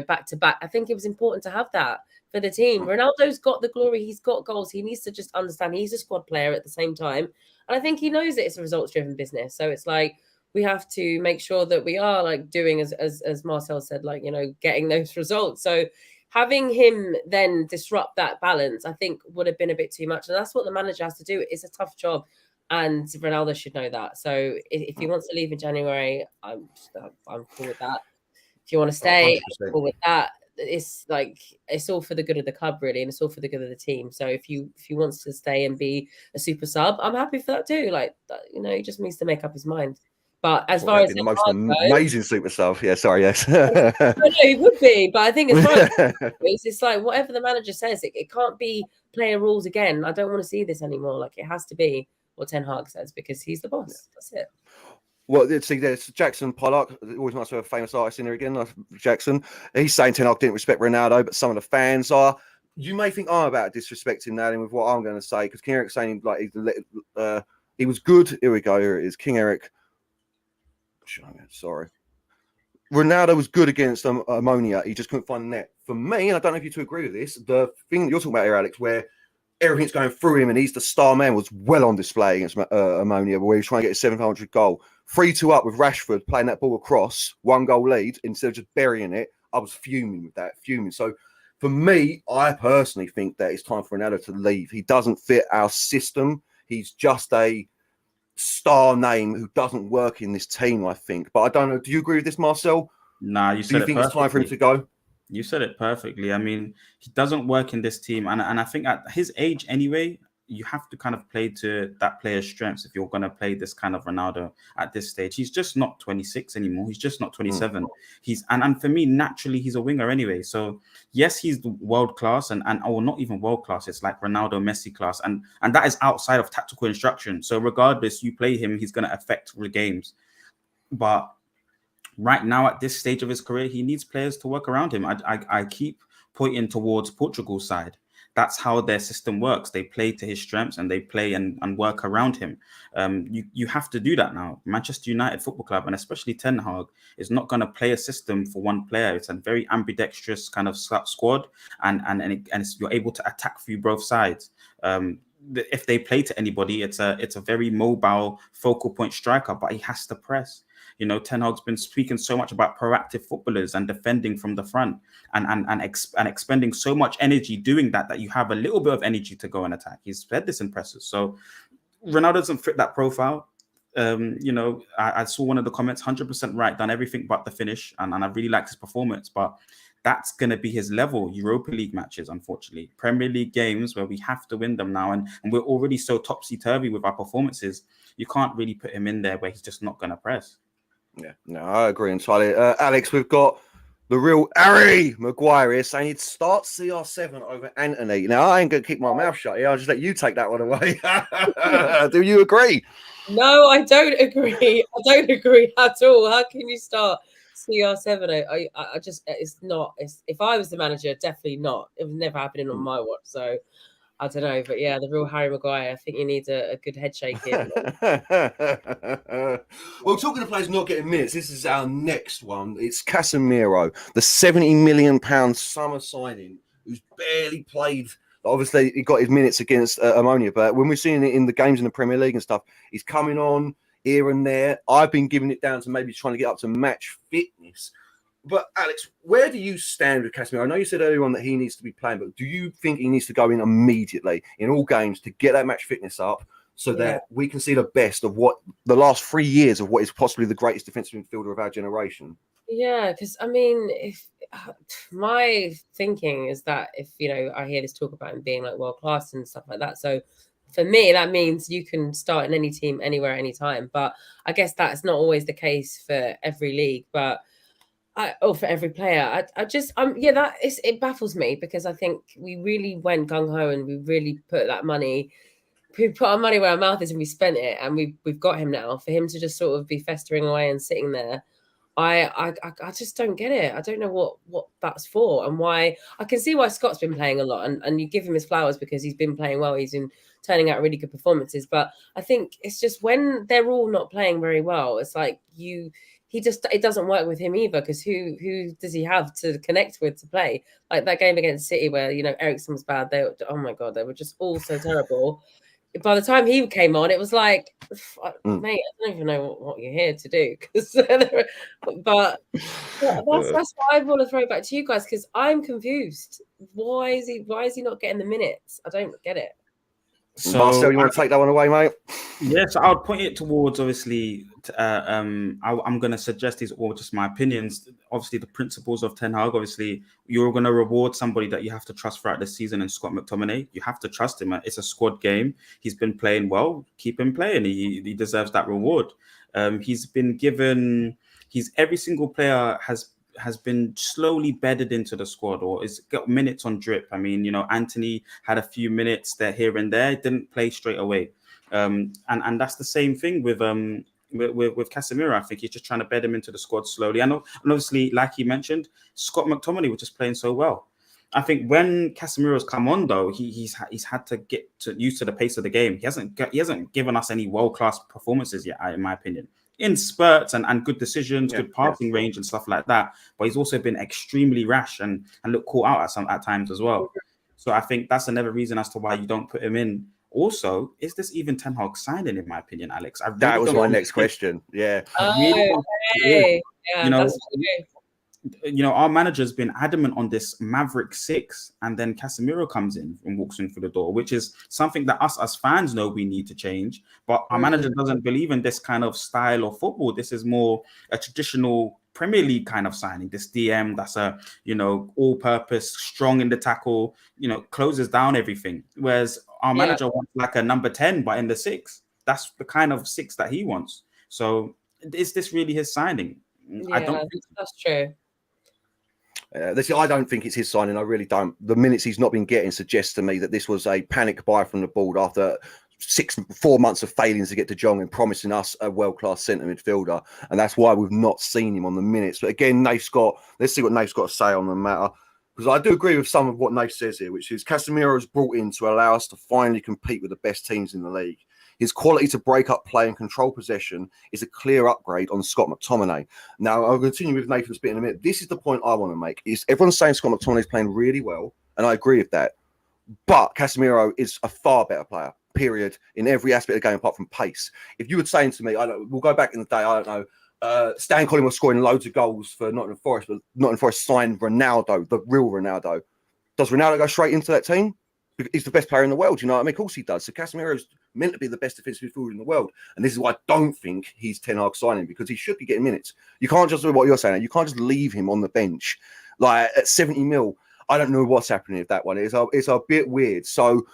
back to back. I think it was important to have that for the team. Ronaldo's got the glory. He's got goals. He needs to just understand he's a squad player at the same time. And I think he knows that it's a results-driven business. So it's like we have to make sure that we are like doing, as Marcel said, like, getting those results. So having him then disrupt that balance, I think would have been a bit too much. And that's what the manager has to do. It's a tough job. And Ronaldo should know that. So if he wants to leave in January, I'm cool with that. If you want to stay, I'm cool with that. It's like it's all for the good of the club, really, and it's all for the good of the team. So if he wants to stay and be a super sub, I'm happy for that too. Like, he just needs to make up his mind. But as far as
the most amazing super sub, yes.
I know he would be, but I think as far as it's like whatever the manager says, it can't be player rules again. I don't want to see this anymore. Like, it has to be what Ten Hag says because he's the boss. That's it.
Well, see, there's Jackson Pollock. Always nice to have a famous artist in there again. Jackson, he's saying Ten Hag didn't respect Ronaldo, but some of the fans are. You may think I'm about disrespecting that, and with what I'm going to say, because King Eric's saying like he was good. Here we go. Here it is. King Eric. Sorry. Ronaldo was good against Ammonia. He just couldn't find the net. For me, and I don't know if you two agree with this, the thing that you're talking about here, Alex, where everything's going through him and he's the star man, was well on display against Ammonia, where he was trying to get a 700 goal. 3-2 up with Rashford playing that ball across, 1 goal lead, instead of just burying it. I was fuming with that, So for me, I personally think that it's time for Ronaldo to leave. He doesn't fit our system. He's just a star name who doesn't work in this team, I think. But I don't know. Do you agree with this, Marcel?
Nah, you said it. Do you
think it's time for him to go?
You said it perfectly. I mean, he doesn't work in this team. And I think at his age anyway, you have to kind of play to that player's strengths if you're going to play this kind of Ronaldo at this stage. He's just not 26 anymore. He's just not 27. And for me, naturally, he's a winger anyway. So yes, he's world class and or not even world class. It's like Ronaldo, Messi class. And that is outside of tactical instruction. So regardless, you play him, he's going to affect the games. But right now, at this stage of his career, he needs players to work around him. I keep pointing towards Portugal's side. That's how their system works. They play to his strengths and they play and work around him. You have to do that now. Manchester United Football Club, and especially Ten Hag, is not going to play a system for one player. It's a very ambidextrous kind of squad, and you're able to attack through both sides. If they play to anybody, it's a very mobile focal point striker, but he has to press. You know, Ten Hag's been speaking so much about proactive footballers and defending from the front and expending so much energy doing that you have a little bit of energy to go and attack. He's said this in presses. So Ronaldo doesn't fit that profile. You know, I saw one of the comments, 100% right, done everything but the finish, and I really liked his performance, but that's going to be his level. Europa League matches, unfortunately. Premier League games where we have to win them now, and we're already so topsy-turvy with our performances, you can't really put him in there where he's just not going to press.
Yeah, no, I agree entirely. Alex, we've got the real Harry Maguire here saying he'd start CR7 over Anthony. Now, I ain't going to keep my mouth shut here. I'll just let you take that one away. Do you agree?
No, I don't agree. I don't agree at all. How can you start CR7? I just, it's not. If I was the manager, definitely not. It was never happening on my watch. So I don't know. But yeah, the real Harry Maguire, I think you need a good head shaking.
Well, talking of players not getting minutes, this is our next one. It's Casemiro, the £70 million summer signing, who's barely played. Obviously, he got his minutes against Ammonia, but when we're seeing it in the games in the Premier League and stuff, he's coming on here and there. I've been giving it down to maybe trying to get up to match fitness. But Alex, where do you stand with Casemiro? I know you said earlier on that he needs to be playing, but do you think he needs to go in immediately in all games to get that match fitness up so that we can see the best of what the last 3 years of what is possibly the greatest defensive midfielder of our generation?
Yeah, because I mean, if my thinking is that if I hear this talk about him being like world class and stuff like that, so for me that means you can start in any team, anywhere, anytime. But I guess that's not always the case for every league, but for every player. It baffles me because I think we really went gung ho and we really put that money. We put our money where our mouth is and we spent it, and we've got him now. For him to just sort of be festering away and sitting there, I just don't get it. I don't know what that's for and why. I can see why Scott's been playing a lot, and you give him his flowers because he's been playing well. He's been turning out really good performances. But I think it's just when they're all not playing very well, it's like it doesn't work with him either, because who does he have to connect with to play? Like that game against City where Eriksen was bad. Oh my god, they were just all so terrible. By the time he came on, it was like, mate, I don't even know what you're here to do. But that's what I want to throw back to you guys, because I'm confused. Why is he not getting the minutes? I don't get it.
So,
Marcel, you want to take that one away, mate?
Yes, I would point it towards, obviously, I'm going to suggest these all just my opinions. Obviously, the principles of Ten Hag, obviously, you're going to reward somebody that you have to trust throughout the season, and Scott McTominay. You have to trust him. It's a squad game. He's been playing well. Keep him playing. He deserves that reward. He's been given... every single player has been slowly bedded into the squad, or is got minutes on drip. I mean, Anthony had a few minutes there, here and there, didn't play straight away. And that's the same thing with Casemiro. I think he's just trying to bed him into the squad slowly. And obviously, like he mentioned, Scott McTominay was just playing so well. I think when Casemiro's come on, though, he's had to get used to the pace of the game. He hasn't given us any world-class performances yet, in my opinion. In spurts and good decisions, good passing range and stuff like that. But he's also been extremely rash and look caught out at times as well. So I think that's another reason as to why you don't put him in. Also, is this even Ten Hag signing, in my opinion, Alex?
That was my next question. Yeah.
Our manager's been adamant on this Maverick 6, and then Casemiro comes in and walks in through the door, which is something that us as fans know we need to change. But our manager doesn't believe in this kind of style of football. This is more a traditional Premier League kind of signing. This DM that's a all-purpose, strong in the tackle, closes down everything. Whereas our manager wants like a number 10, but in the 6. That's the kind of 6 that he wants. So is this really his signing?
Yeah, I don't think that's true.
I don't think it's his signing. I really don't. The minutes he's not been getting suggests to me that this was a panic buy from the board after 4 months of failing to get De Jong and promising us a world-class centre midfielder. And that's why we've not seen him on the minutes. But again, let's see what Naif's got to say on the matter. Because I do agree with some of what Naif says here, which is Casemiro is brought in to allow us to finally compete with the best teams in the league. His quality to break up play and control possession is a clear upgrade on Scott McTominay. Now, I'll continue with Nathan's bit in a minute. This is the point I want to make. Is everyone's saying Scott McTominay is playing really well, and I agree with that. But Casemiro is a far better player, period, in every aspect of the game apart from pace. If you were saying to me, we'll go back in the day, I don't know, Stan Collin was scoring loads of goals for Nottingham Forest, but Nottingham Forest signed Ronaldo, the real Ronaldo. Does Ronaldo go straight into that team? He's the best player in the world, you know what I mean? Of course he does. So Casemiro's meant to be the best defensive midfielder in the world. And this is why I don't think he's Ten Hag signing, because he should be getting minutes. You can't just do what you're saying. You can't just leave him on the bench. Like at 70 mil, I don't know what's happening with that one. It's a bit weird. So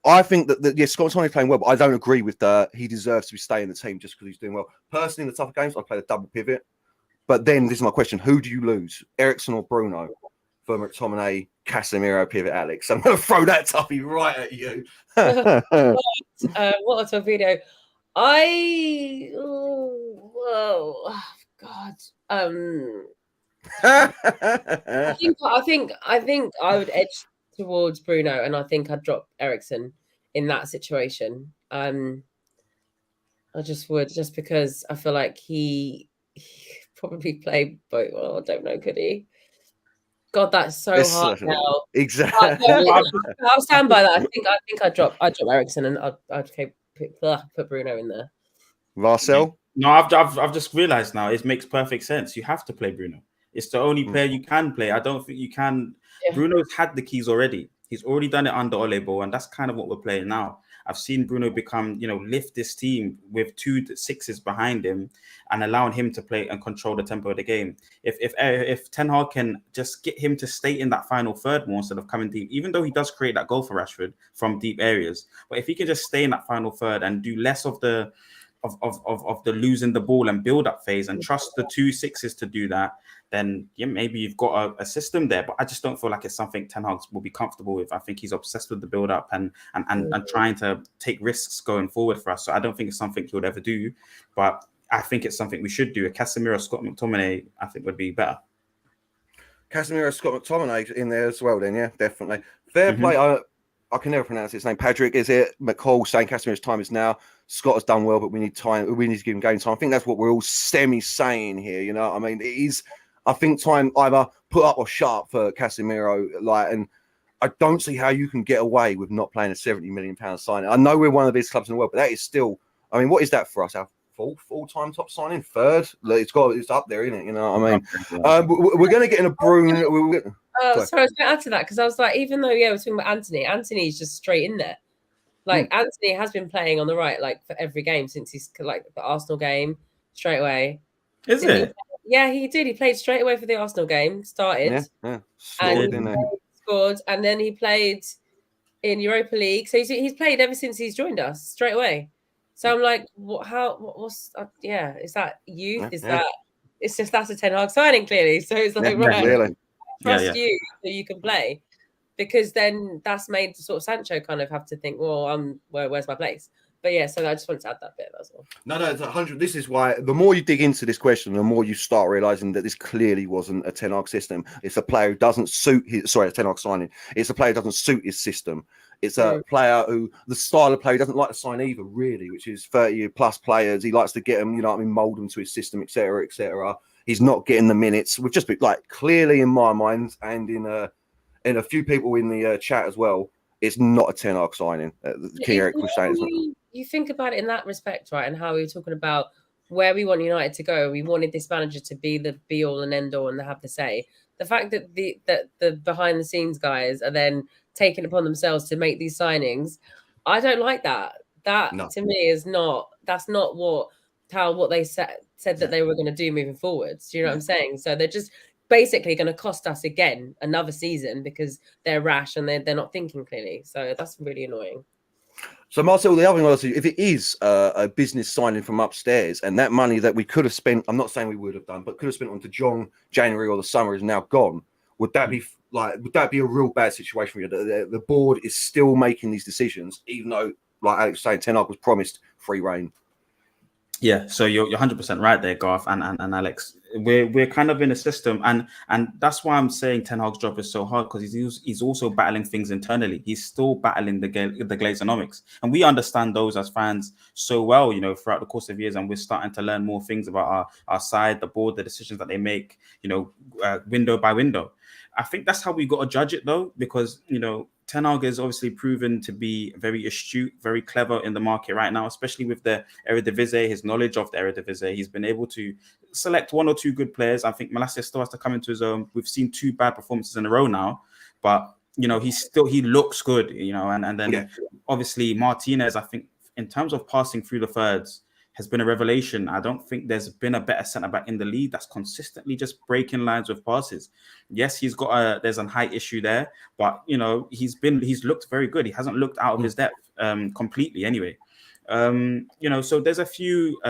I think that Scott McTominay's playing well, but I don't agree with he deserves to be staying in the team just because he's doing well. Personally, in the tougher games, I play the double pivot. But then this is my question: who do you lose, Eriksen or Bruno, for McTominay, Casemiro pivot? Alex, I'm going to throw that toughie right at you.
What a video! God. I think I would edge towards Bruno, and I think I'd drop Eriksen in that situation. I just would, just because I feel like he probably played both. Well, I don't know, could he? God, that's so hard now.
Exactly.
I'll stand by that. I think I'd drop Eriksen, and I'd put Bruno in there.
Marcel?
No, I've just realised now it makes perfect sense. You have to play Bruno. It's the only player you can play. I don't think you can. Yeah. Bruno's had the keys already. He's already done it under Ole Ball, and that's kind of what we're playing now. I've seen Bruno become, lift this team with 2 6s behind him and allowing him to play and control the tempo of the game. If Ten Hag can just get him to stay in that final third more instead of coming deep, even though he does create that goal for Rashford from deep areas, but if he can just stay in that final third and do less of the losing the ball and build up phase and trust the 2 6s to do that, then maybe you've got a system there. But I just don't feel like it's something Ten Hag will be comfortable with. I think he's obsessed with the build up and trying to take risks going forward for us. So I don't think it's something he would ever do, but I think it's something we should do. A Casemiro, Scott McTominay, I think would be better.
Casemiro, Scott McTominay in there as well then, yeah, definitely. Fair play. I can never pronounce his name. Patrick, is it? McCall saying Casemiro's time is now. Scott has done well, but we need time. We need to give him game time. I think that's what we're all saying here. You know what I mean? It is, I think, time either put up or shut up for Casemiro. And I don't see how you can get away with not playing a £70 million signing. I know we're one of the biggest clubs in the world, but that is still, I mean, what is that for us? Our all-time top signing? Third? It's up there, isn't it? You know what I mean? We're going to get in a Bruno.
Sorry, I was going to add to that because I was like, even though, we're talking about Anthony's just straight in there. Like, Anthony has been playing on the right, like, for every game since he's, like, the Arsenal game, straight away.
Is it?
Yeah, he did. He played straight away for the Arsenal game, started.
Yeah.
Scored, and then he played in Europa League. So he's played ever since he's joined us, straight away. So I'm like, is that youth? Is that, it's just, that's a Ten Hag signing, clearly. So it's like, right,
clearly.
Trust you so you can play. Because then that's made sort of Sancho kind of have to think, well, where's my place? But yeah, so I just wanted to add that bit. That's all. No,
it's 100. This is why the more you dig into this question, the more you start realizing that this clearly wasn't a Ten Hag system. It's a player who doesn't suit a Ten Hag signing. It's a player who doesn't suit his system. It's a player who, the style of player, he doesn't like to sign either, really, which is 30-plus players. He likes to get them, mold them to his system, etc., etc. He's not getting the minutes. We've just been, like, clearly in my mind and in a few people in the chat as well, it's not a Ten Hag signing. King Eric was saying.
You think about it in that respect, right? And how we were talking about where we want United to go. We wanted this manager to be the be all and end all and have the say. The fact that the behind the scenes guys are then taking upon themselves to make these signings, I don't like that. To me is not. That's not what they said that they were going to do moving forwards. Do you know what I'm saying? So they're just basically going to cost us again another season because they're rash and they're not thinking clearly. So that's really annoying.
So Marcel, the other thing I was, if it is a business signing from upstairs and that money that we could have spent, I'm not saying we would have done, but could have spent on De Jong, January or the summer is now gone. Would that be a real bad situation for you? The board is still making these decisions, even though, like Alex was saying, Ten Hag was promised free reign.
Yeah, so you're 100% right there, Garth and Alex. We're kind of in a system, and that's why I'm saying Ten Hag's job is so hard, because he's also battling things internally. He's still battling the Glazonomics, and we understand those as fans so well, throughout the course of years, and we're starting to learn more things about our side, the board, the decisions that they make, window by window. I think that's how we got to judge it, though, because Ten Hag is obviously proven to be very astute, very clever in the market right now, especially with the Eredivisie, his knowledge of the Eredivisie. He's been able to select one or two good players. I think Malacia still has to come into his own. We've seen 2 bad performances in a row now, but he looks good, and then obviously Martinez, I think in terms of passing through the thirds, has been a revelation. I don't think there's been a better centre back in the league that's consistently just breaking lines with passes. Yes, there's a height issue there, but he's looked very good. He hasn't looked out of his depth completely anyway. So there's a few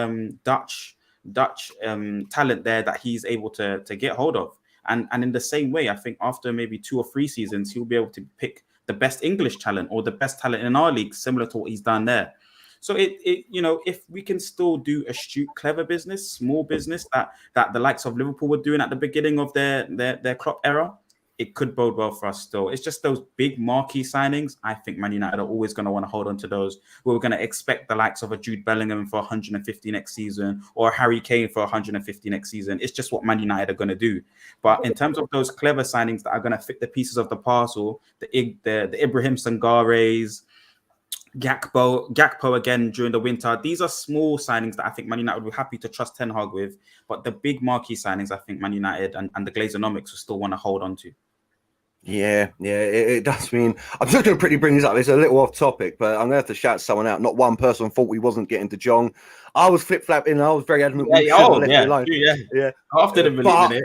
Dutch talent there that he's able to get hold of. And in the same way, I think after maybe 2 or 3 seasons, he'll be able to pick the best English talent or the best talent in our league, similar to what he's done there. So if we can still do astute, clever business, small business that the likes of Liverpool were doing at the beginning of their Klopp era, it could bode well for us still. It's just those big marquee signings. I think Man United are always going to want to hold on to those. We're going to expect the likes of a Jude Bellingham for 150 next season or a Harry Kane for 150 next season. It's just what Man United are going to do. But in terms of those clever signings that are going to fit the pieces of the parcel, the Ibrahim Sangares, Gakpo again during the winter. These are small signings that I think Man United would be happy to trust Ten Hag with. But the big marquee signings, I think Man United and the Glazonomics will still want to hold on to.
Yeah, it does mean I'm just going to pretty bring this up. It's a little off topic, but I'm going to have to shout someone out. Not one person thought we wasn't getting De Jong. I was flip flapping. I was very adamant.
Yeah. After the believe in it.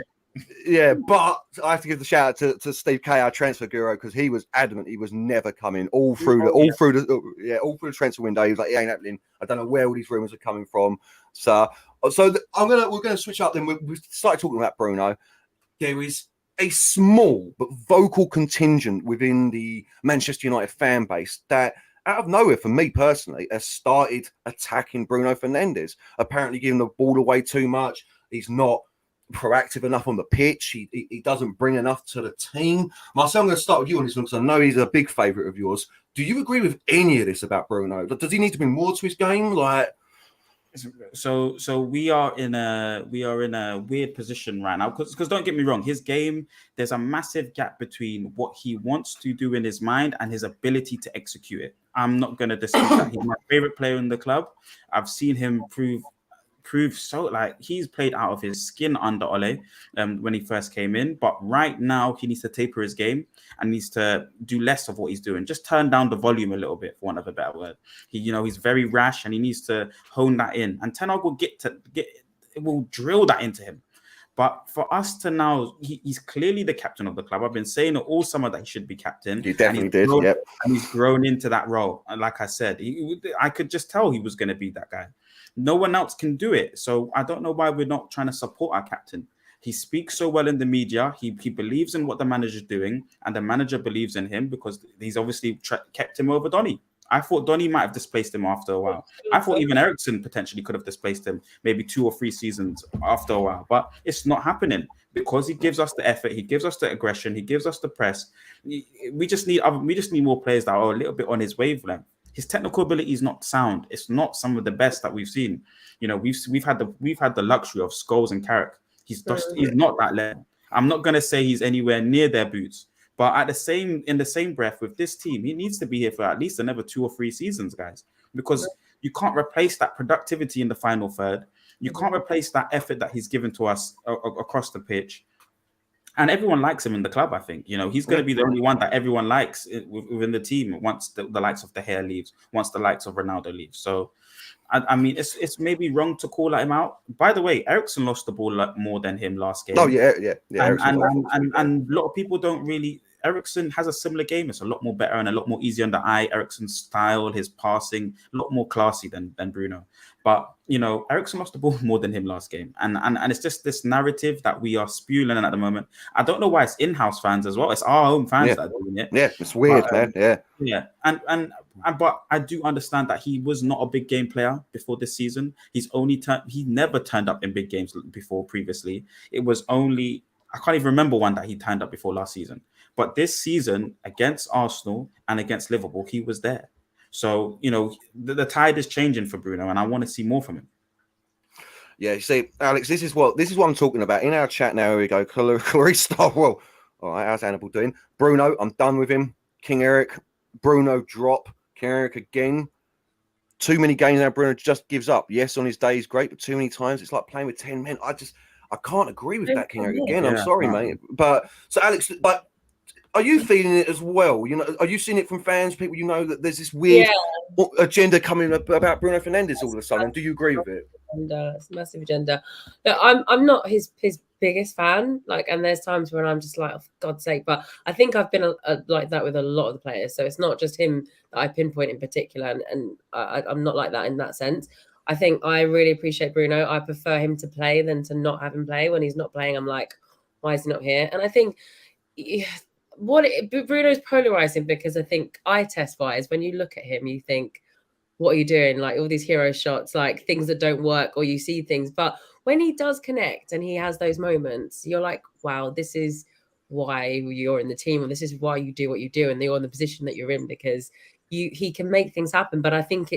Yeah, but I have to give the shout out to Steve K, our transfer guru, because he was adamant he was never coming all through the transfer window. He was like, it ain't happening. I don't know where all these rumors are coming from. So we're gonna switch up. Then we started talking about Bruno. There is a small but vocal contingent within the Manchester United fan base that, out of nowhere, for me personally, has started attacking Bruno Fernandez. Apparently, giving the ball away too much. He's not proactive enough on the pitch. He doesn't bring enough to the team. Marcel, I'm going to start with you on this one because I know he's a big favourite of yours. Do you agree with any of this about Bruno? Does he need to bring more to his game?
So we are in a weird position right now because don't get me wrong, his game, there's a massive gap between what he wants to do in his mind and his ability to execute it. I'm not going to dispute that. He's my favourite player in the club. I've seen him prove so, like, he's played out of his skin under Ole when he first came in, but right now he needs to taper his game and needs to do less of what he's doing. Just turn down the volume a little bit, for want of a better word. He's very rash and he needs to hone that in, and Ten Hag will drill that into him. But for us to now, he's clearly the captain of the club. I've been saying it all summer that he should be captain.
He definitely did, yep.
And he's grown into that role. And like I said, I could just tell he was going to be that guy. No one else can do it. So I don't know why we're not trying to support our captain. He speaks so well in the media. He believes in what the manager's doing, and the manager believes in him because he's obviously kept him over Donny. I thought Donny might have displaced him after a while. I thought even Eriksen potentially could have displaced him maybe 2 or 3 seasons after a while. But it's not happening because he gives us the effort. He gives us the aggression. He gives us the press. We just need more players that are a little bit on his wavelength. His technical ability is not sound. It's not some of the best that we've seen. We've had the luxury of Scholes and Carrick. He's not that level. I'm not gonna say he's anywhere near their boots, but in the same breath with this team, he needs to be here for at least another 2 or 3 seasons, guys, because you can't replace that productivity in the final third. You can't replace that effort that he's given to us across the pitch. And everyone likes him in the club, I think. He's going to be the only one that everyone likes within the team once the likes of De Gea leaves, once the likes of Ronaldo leaves. So, I mean, it's maybe wrong to call him out. By the way, Eriksen lost the ball more than him last game.
Oh, yeah.
And a lot of people don't really... Eriksen has a similar game. It's a lot more better and a lot more easy on the eye. Eriksen's style, his passing, a lot more classy than Bruno. But, Eriksen lost the ball more than him last game. And it's just this narrative that we are spewing at the moment. I don't know why it's in-house fans as well. It's our own fans that are doing it.
Yeah, it's weird, man. Yeah.
Yeah. But I do understand that he was not a big game player before this season. He never turned up in big games before previously. It was only... I can't even remember one that he turned up before last season. But this season, against Arsenal and against Liverpool, he was there. So, the tide is changing for Bruno, and I want to see more from him.
Yeah, you see, Alex, this is what I'm talking about. In our chat now, here we go. Clarice Starwell. All right, how's Hannibal doing? Bruno, I'm done with him. King Eric, Bruno drop, King Eric again. Too many games now, Bruno just gives up. Yes, on his day he's great, but too many times it's like playing with 10 men. I can't agree with that, King Eric. Again, I'm sorry, mate. But so Alex, but are you feeling it as well? You know, are you seeing it from fans, people you know, that there's this weird agenda coming about Bruno Fernandez all of a sudden? Do you agree with it?
It's a massive agenda. Look, I'm not his biggest fan. Like, and there's times when I'm just like, oh, for God's sake. But I think I've been like that with a lot of the players. So it's not just him that I pinpoint in particular. And I'm not like that in that sense. I think I really appreciate Bruno. I prefer him to play than to not have him play. When he's not playing, I'm like, why is he not here? And I think Bruno's polarizing because I think eye test wise, when you look at him, you think, what are you doing? Like all these hero shots, like things that don't work, or you see things. But when he does connect and he has those moments, you're like, wow, this is why you're in the team, or this is why you do what you do, and you're in the position that you're in because he can make things happen. But I think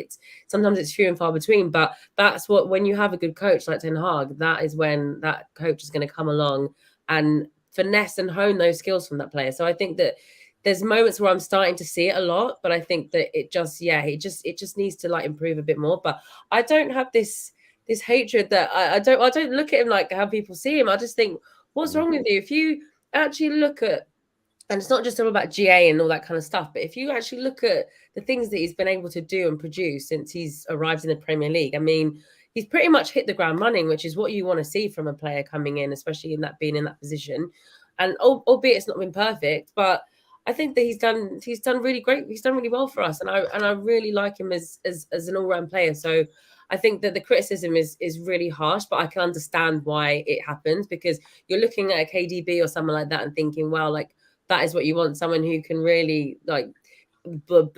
sometimes it's few and far between. But that's what, when you have a good coach like Ten Hag, that is when that coach is going to come along and finesse and hone those skills from that player. So I think that there's moments where I'm starting to see it a lot, but I think that it just needs to like improve a bit more. But I don't have this hatred that I don't look at him like how people see him. I just think, what's wrong with you? If you actually look at, and it's not just all about GA and all that kind of stuff, but if you actually look at the things that he's been able to do and produce since he's arrived in the Premier League, I mean, he's pretty much hit the ground running, which is what you want to see from a player coming in, especially being in that position. And albeit it's not been perfect, but I think that he's done really great. He's done really well for us, and I really like him as an all-round player. So I think that the criticism is really harsh, but I can understand why it happens, because you're looking at a KDB or someone like that and thinking, well, like that is what you want, someone who can really like but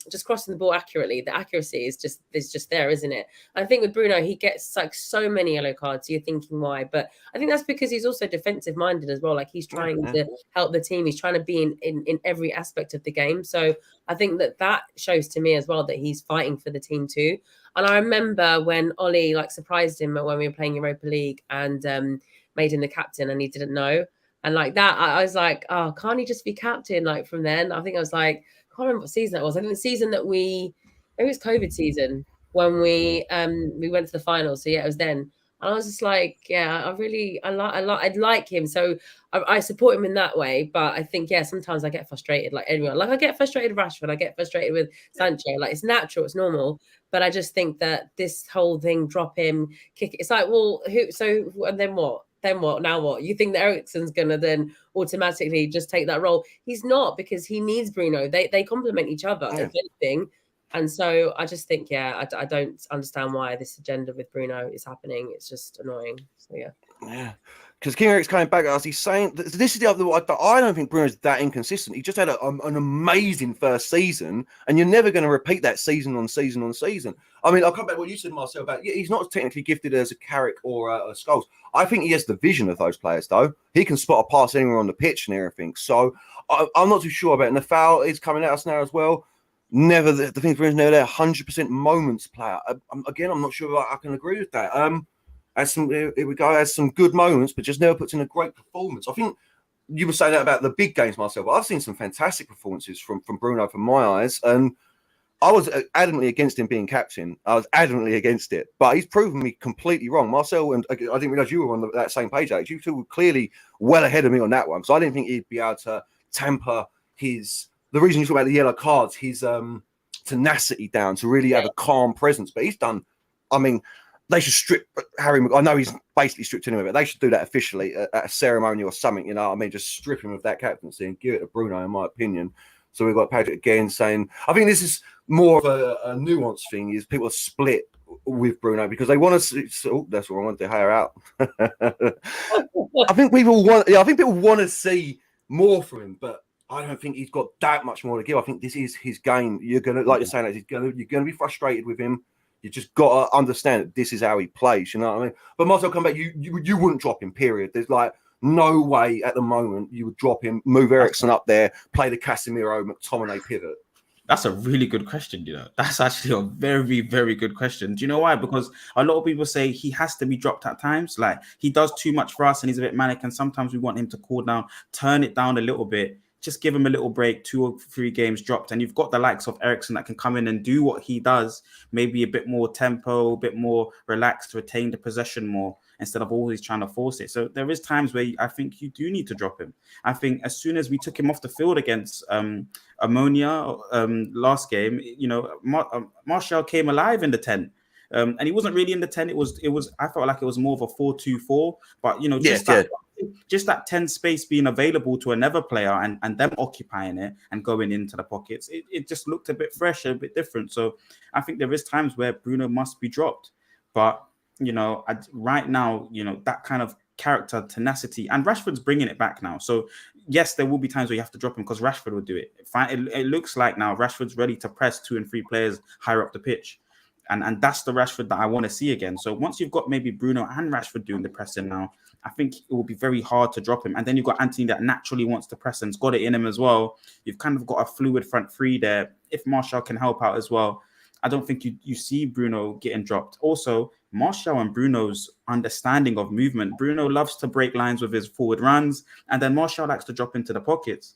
just crossing the ball accurately. The accuracy is just there, isn't it? I think with Bruno, he gets like so many yellow cards. So you're thinking why, but I think that's because he's also defensive minded as well. Like he's trying to help the team. He's trying to be in every aspect of the game. So I think that shows to me as well that he's fighting for the team too. And I remember when Ollie like surprised him when we were playing Europa League and made him the captain, and he didn't know. And like that, I was like, oh, can't he just be captain? Like from then, I think I was like, I can't remember what season that was. I think the season that maybe it was COVID season when we went to the finals. So yeah, it was then. And I was just like, yeah, I'd like him. So I support him in that way. But I think, yeah, sometimes I get frustrated like anyone. Like I get frustrated with Rashford. I get frustrated with Sancho. Like it's natural, it's normal. But I just think that this whole thing, drop him, kick it. It's like, well, and then what? Then what? Now what? You think that Eriksen's going to then automatically just take that role? He's not, because he needs Bruno. They complement each other, if anything. And so I just think, yeah, I don't understand why this agenda with Bruno is happening. It's just annoying. So, yeah.
Yeah. Because King Eric's coming back at us. He's saying, this is the other one. I don't think Bruno's that inconsistent. He just had an amazing first season, and you're never going to repeat that season on season on season. I mean, I'll come back to what you said, Marcel, about he's not as technically gifted as a Carrick or a Scholes. I think he has the vision of those players, though. He can spot a pass anywhere on the pitch and everything. So I'm not too sure about it. And the foul is coming at us now as well. Never, the thing Bruno's never there, 100% moments player. Again, I'm not sure I can agree with that. Has some good moments, but just never puts in a great performance. I think you were saying that about the big games, Marcel, but I've seen some fantastic performances from Bruno from my eyes, and I was adamantly against him being captain. I was adamantly against it, but he's proven me completely wrong. Marcel, and I didn't realize you were on that same page, Alex. You two were clearly well ahead of me on that one, so I didn't think he'd be able to temper the reason you talk about the yellow cards, his tenacity down to really have a calm presence. But he's done, I mean, they should strip Harry. I know he's basically stripped anyway, but they should do that officially at a ceremony or something. You know what I mean? Just strip him of that captaincy and give it to Bruno, in my opinion. So we've got Patrick again saying, I think this is more of a nuanced thing, is people are split with Bruno because they want to see, that's what I want to hire out. I think people want to see more from him, but I don't think he's got that much more to give. I think this is his game. You're gonna, like you're saying, you're gonna be frustrated with him. You just got to understand that this is how he plays. You know what I mean? But Marcel, come back. You wouldn't drop him. Period. There's like no way at the moment you would drop him. Move Eriksen up there. Play the Casemiro McTominay pivot.
That's a really good question. You know, that's actually a very, very good question. Do you know why? Because a lot of people say he has to be dropped at times. Like he does too much for us, and he's a bit manic. And sometimes we want him to cool down, turn it down a little bit. just give him a little break, 2 or 3 games dropped, and you've got the likes of Eriksen that can come in and do what he does, maybe a bit more tempo, a bit more relaxed, retain the possession more instead of always trying to force it. So there is times where I think you do need to drop him. I think as soon as we took him off the field against Ammonia last game, Martial came alive in the 10. And he wasn't really in the 10. It was. I felt like it was more of a 4-2-4. But just that 10 space being available to another player and them occupying it and going into the pockets, it just looked a bit fresh, a bit different. So I think there is times where Bruno must be dropped. But right now, that kind of character, tenacity, and Rashford's bringing it back now. So yes, there will be times where you have to drop him because Rashford will do it. It looks like now Rashford's ready to press 2 and 3 players higher up the pitch. And that's the Rashford that I want to see again. So once you've got maybe Bruno and Rashford doing the pressing now, I think it will be very hard to drop him. And then you've got Anthony that naturally wants to press and's got it in him as well. You've kind of got a fluid front three there. If Martial can help out as well, I don't think you see Bruno getting dropped. Also, Martial and Bruno's understanding of movement. Bruno loves to break lines with his forward runs, and then Martial likes to drop into the pockets.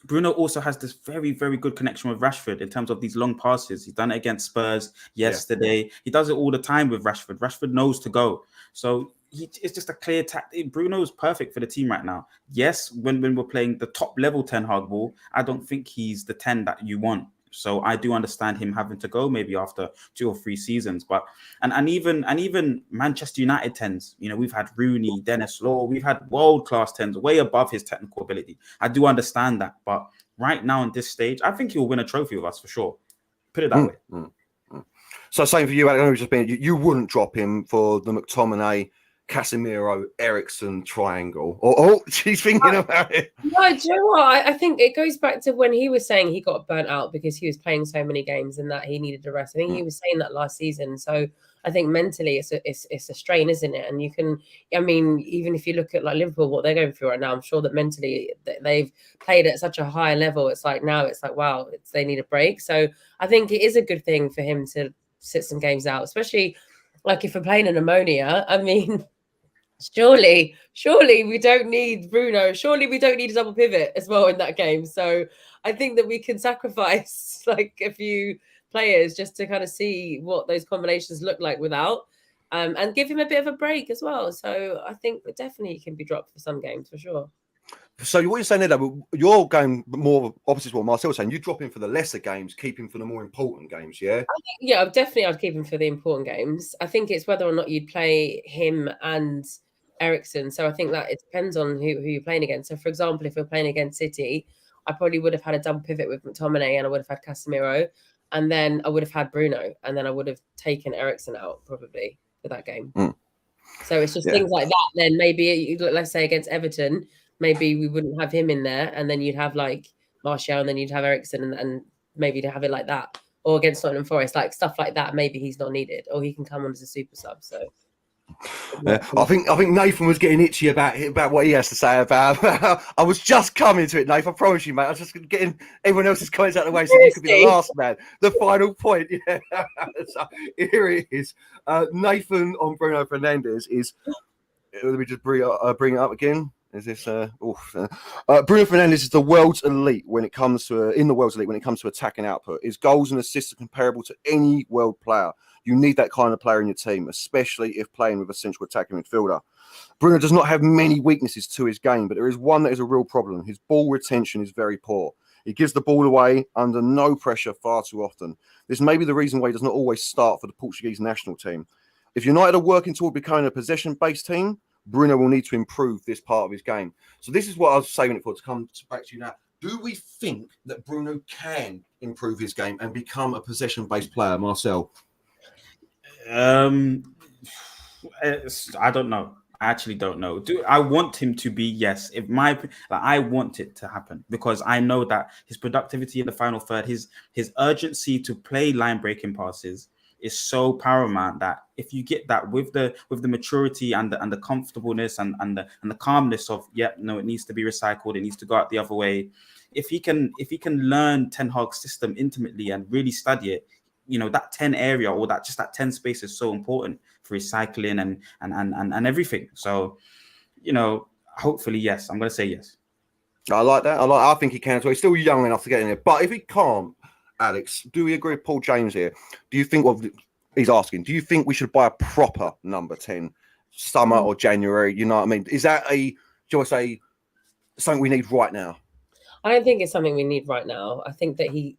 Bruno also has this very, very good connection with Rashford in terms of these long passes. He's done it against Spurs yesterday. Yeah. He does it all the time with Rashford. Rashford knows to go. So it's just a clear tactic. Bruno's perfect for the team right now. Yes, when we're playing the top level Ten Hag ball, I don't think he's the 10 that you want. So I do understand him having to go maybe after 2 or 3 seasons. But and even Manchester United 10s, we've had Rooney, Dennis Law, we've had world-class 10s way above his technical ability. I do understand that. But right now in this stage, I think he'll win a trophy with us for sure. Put it that way.
So same for you, Alex. You wouldn't drop him for the McTominay, Casemiro, Eriksen triangle. She's thinking about it.
No, do you know what? I think it goes back to when he was saying he got burnt out because he was playing so many games and that he needed a rest. I think he was saying that last season. So I think mentally it's a strain, isn't it? And even if you look at like Liverpool, what they're going through right now, I'm sure that mentally they've played at such a high level. It's like now it's like, wow, they need a break. So I think it is a good thing for him to sit some games out, especially like if we're playing an Ammonia. Surely we don't need Bruno. Surely we don't need a double pivot as well in that game. So I think that we can sacrifice like a few players just to kind of see what those combinations look like without, and give him a bit of a break as well. So I think that definitely he can be dropped for some games for sure.
So what you're saying there, you're going more opposite to what Marcel was saying. You drop him for the lesser games, keep him for the more important games, yeah?
I'd keep him for the important games. I think it's whether or not you'd play him and Eriksen. So I think that it depends on who you're playing against. So for example, if we're playing against City, I probably would have had a double pivot with McTominay and I would have had Casemiro, and then I would have had Bruno, and then I would have taken Eriksen out probably for that game. So it's just things like that. Then maybe, let's say against Everton, maybe we wouldn't have him in there, and then you'd have like Martial, and then you'd have Eriksen, and maybe to have it like that. Or against Nottingham Forest, like stuff like that. Maybe he's not needed, or he can come on as a super sub. So
yeah, I think Nathan was getting itchy about what he has to say about. I was just coming to it, Nathan. I promise you, mate. I was just getting everyone else's comments out of the way, so you could be the last man. The final point. Yeah. So here it is. Nathan on Bruno Fernandez is. Let me just bring it up again. Is this Bruno Fernandez is the world's elite when it comes to attacking output. His goals and assists are comparable to any world player. You need that kind of player in your team, especially if playing with a central attacking midfielder. Bruno does not have many weaknesses to his game, but there is one that is a real problem. His ball retention is very poor. He gives the ball away under no pressure far too often. This may be the reason why he does not always start for the Portuguese national team. If United are working toward becoming a possession-based team, Bruno will need to improve this part of his game. So this is what I was saving it for, to come back to you now. Do we think that Bruno can improve his game and become a possession-based player, Marcel?
I don't know. I actually don't know. I want him to be, yes. I want it to happen because I know that his productivity in the final third, his urgency to play line breaking passes is so paramount that if you get that with the maturity and the comfortableness and the calmness of it needs to be recycled, it needs to go out the other way. If he can learn Ten Hag's system intimately and really study it, that 10 area or that 10 space is so important for recycling and everything. So, hopefully, yes. I'm going to say yes.
I like that. I think he can as well. He's still young enough to get in there. But if he can't, Alex, do we agree with Paul James here? Do you think he's asking? Do you think we should buy a proper number 10, summer or January? You know what I mean? Is that shall I say, something we need right now?
I don't think it's something we need right now. I think that he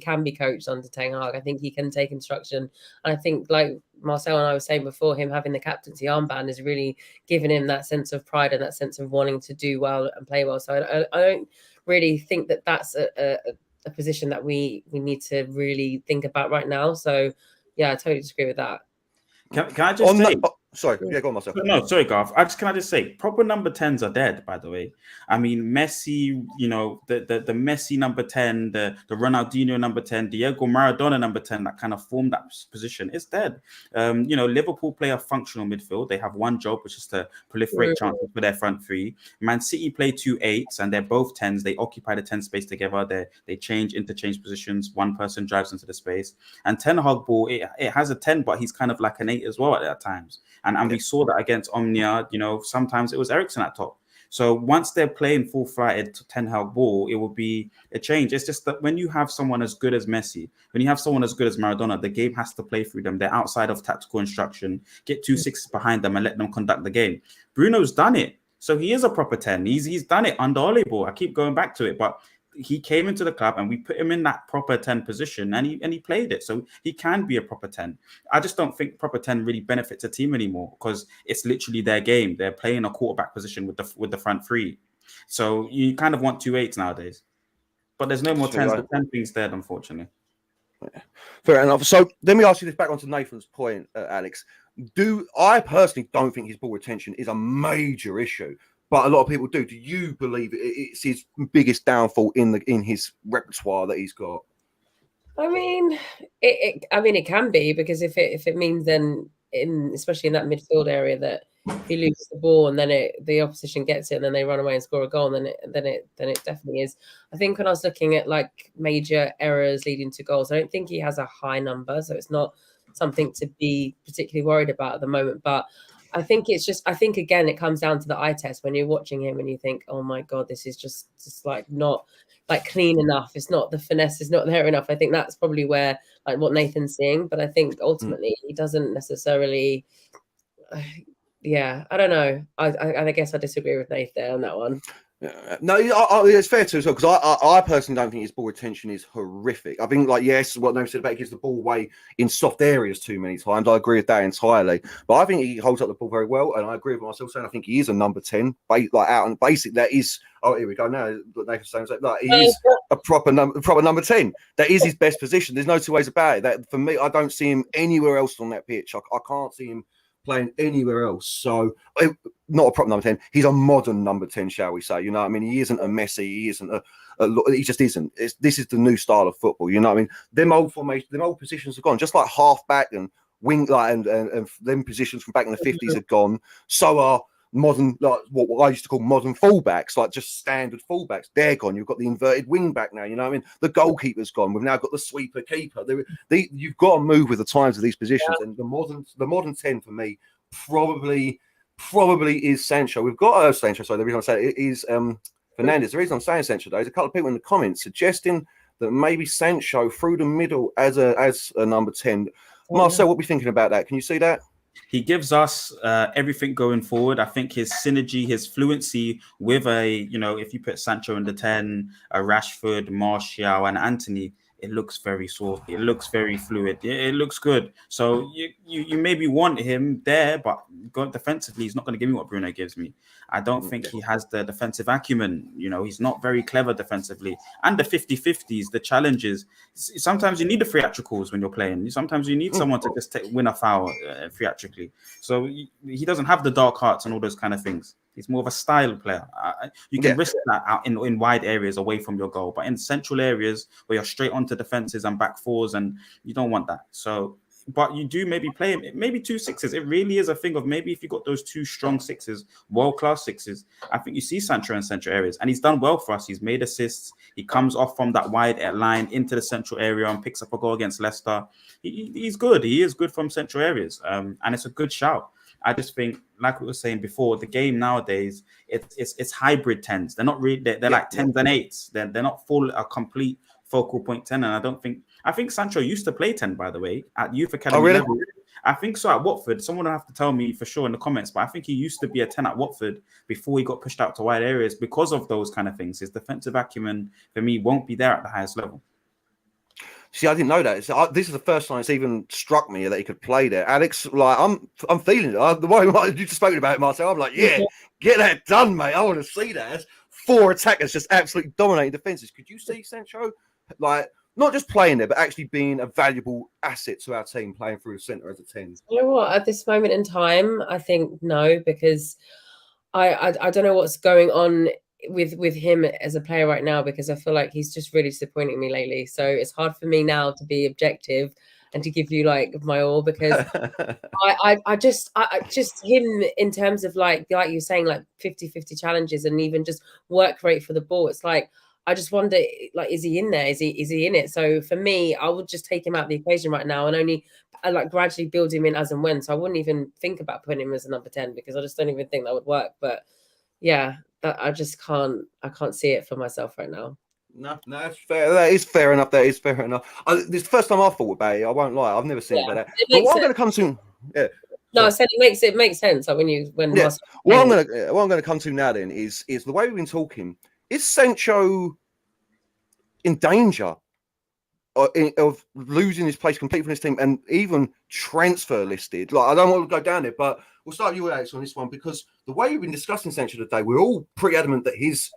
can be coached under Ten Hag. I think he can take instruction. And I think, like Marcel and I were saying before, him having the captaincy armband is really giving him that sense of pride and that sense of wanting to do well and play well. So I don't really think that that's a position that we need to really think about right now. So, yeah, I totally disagree with that.
Can I just say...
Sorry, yeah, go on, Marcel.
No, sorry, Garth. Can I just say, proper number 10s are dead, by the way. I mean, Messi, you know, the Messi number 10, the Ronaldinho number 10, Diego Maradona number 10, that kind of formed that position, it's dead. You know, Liverpool play a functional midfield. They have one job, which is to proliferate chances for their front three. Man City play 2 8s, and they're both 10s. They occupy the 10 space together. They interchange positions. One person drives into the space. And Ten Hag ball, it has a 10, but he's kind of like an 8 as well at times. And we saw that against Omnia, you know, sometimes it was Eriksen at top. So once they're playing full-flighted Ten Hag ball, it will be a change. It's just that when you have someone as good as Messi, when you have someone as good as Maradona, the game has to play through them. They're outside of tactical instruction. Get 2 6s behind them and let them conduct the game. Bruno's done it. So he is a proper 10. He's done it under Ole ball. I keep going back to it, but he came into the club and we put him in that proper 10 position and he played it. So he can be a proper 10. I just don't think proper 10 really benefits a team anymore because it's literally their game. They're playing a quarterback position with the front three. So you kind of want 2 8s nowadays. But there's no more 10s. The 10 thing's dead, unfortunately.
Fair enough. So let me ask you this back onto Nathan's point, Alex. I personally don't think his ball retention is a major issue. But a lot of people do. Do you believe it's his biggest downfall in his repertoire that he's got?
I mean, it can be because if it means then, especially in that midfield area, that if he loses the ball and then the opposition gets it and then they run away and score a goal, then it definitely is. I think when I was looking at like major errors leading to goals, I don't think he has a high number, so it's not something to be particularly worried about at the moment, but. I think again, it comes down to the eye test when you're watching him and you think, oh my God, this is just like not like clean enough. It's not, the finesse is not there enough. I think that's probably where like what Nathan's seeing. But I think ultimately he doesn't necessarily, I don't know. I guess I disagree with Nathan on that one.
No, it's fair too as well because I personally don't think his ball retention is horrific. I think, like, yes, what Nathan said about he gives the ball away in soft areas too many times. I agree with that entirely. But I think he holds up the ball very well, and I agree with myself saying I think he is a number 10, like out and basic. That is. Oh, here we go now. Nathan's saying like he is a proper number 10. That is his best position. There's no two ways about it. That for me, I don't see him anywhere else on that pitch. I can't see him playing anywhere else. So not a proper number 10. He's a modern number 10, shall we say? You know what I mean? He isn't a Messi. He isn't he just isn't. This is the new style of football. You know what I mean? Them old formations, them old positions are gone. Just like half back and wing, like and them positions from back in the 50s are gone. So are modern, like what I used to call modern fullbacks, like just standard fullbacks. They're gone. You've got the inverted wing back now. You know what I mean? The goalkeeper's gone. We've now got the sweeper keeper. You've got to move with the times of these positions. And the modern 10 for me probably is Sancho. We've got Sancho. So the reason I say it is Fernandez. The reason I'm saying Sancho though is a couple of people in the comments suggesting that maybe Sancho through the middle as a number 10. Marcel, what are we thinking about that? Can you see that?
He gives us everything going forward. I think his synergy, his fluency with if you put Sancho in the 10, Rashford, Martial, and Anthony, it looks very soft. It looks very fluid. It looks good. So you maybe want him there, but defensively, he's not going to give me what Bruno gives me. I don't think he has the defensive acumen. You know, he's not very clever defensively. And the 50-50s, the challenges. Sometimes you need the theatricals when you're playing. Sometimes you need someone to just win a foul theatrically. So he doesn't have the dark hearts and all those kind of things. He's more of a style player. You can risk that out in wide areas away from your goal, but in central areas where you're straight onto defenses and back fours, and you don't want that. So, but you do maybe play him, maybe 2 6s. It really is a thing of maybe if you got those 2 strong 6s, world-class 6s, I think you see Sancho in central areas, and he's done well for us. He's made assists. He comes off from that wide line into the central area and picks up a goal against Leicester. He's good. He is good from central areas, and it's a good shout. I just think, like we were saying before, the game nowadays it's hybrid tens. They're not really they're like tens and eights. They're not a complete focal point 10. And I think Sancho used to play 10, by the way, at youth academy level. I think so at Watford. Someone will have to tell me for sure in the comments, but I think he used to be a 10 at Watford before he got pushed out to wide areas because of those kind of things. His defensive acumen, for me, won't be there at the highest level.
See, I didn't know that. This is the first time it's even struck me that he could play there. Alex, like, I'm feeling it. The way you just spoken about it, Marcel, I'm like, yeah, get that done, mate. I want to see that. That's 4 attackers just absolutely dominating defenses. Could you see Sancho, like, not just playing there, but actually being a valuable asset to our team, playing through the centre as a 10?
You know what? At this moment in time, I think no, because I don't know what's going on with him as a player right now, because I feel like he's just really disappointing me lately. So it's hard for me now to be objective and to give you like my all, because I just him in terms of like you're saying, like 50-50 challenges and even just work rate for the ball. It's like, I just wonder, like, is he in there? Is he in it? So for me, I would just take him out of the equation right now and only like gradually build him in as and when. So I wouldn't even think about putting him as a number 10, because I just don't even think that would work. But yeah, I just can't see it for myself right now.
No, that's fair. That is fair enough. This is the first time I thought about it. I won't lie. I've never seen it about that. But what I'm going to come to,
no, I said it makes sense. Like
what I'm going to come to now then is the way we've been talking. Is Sancho in danger of losing his place completely from his team and even transfer listed? Like, I don't want to go down there, but we'll start you, Alex, on this one, because the way we've been discussing Sancho today, we're all pretty adamant that his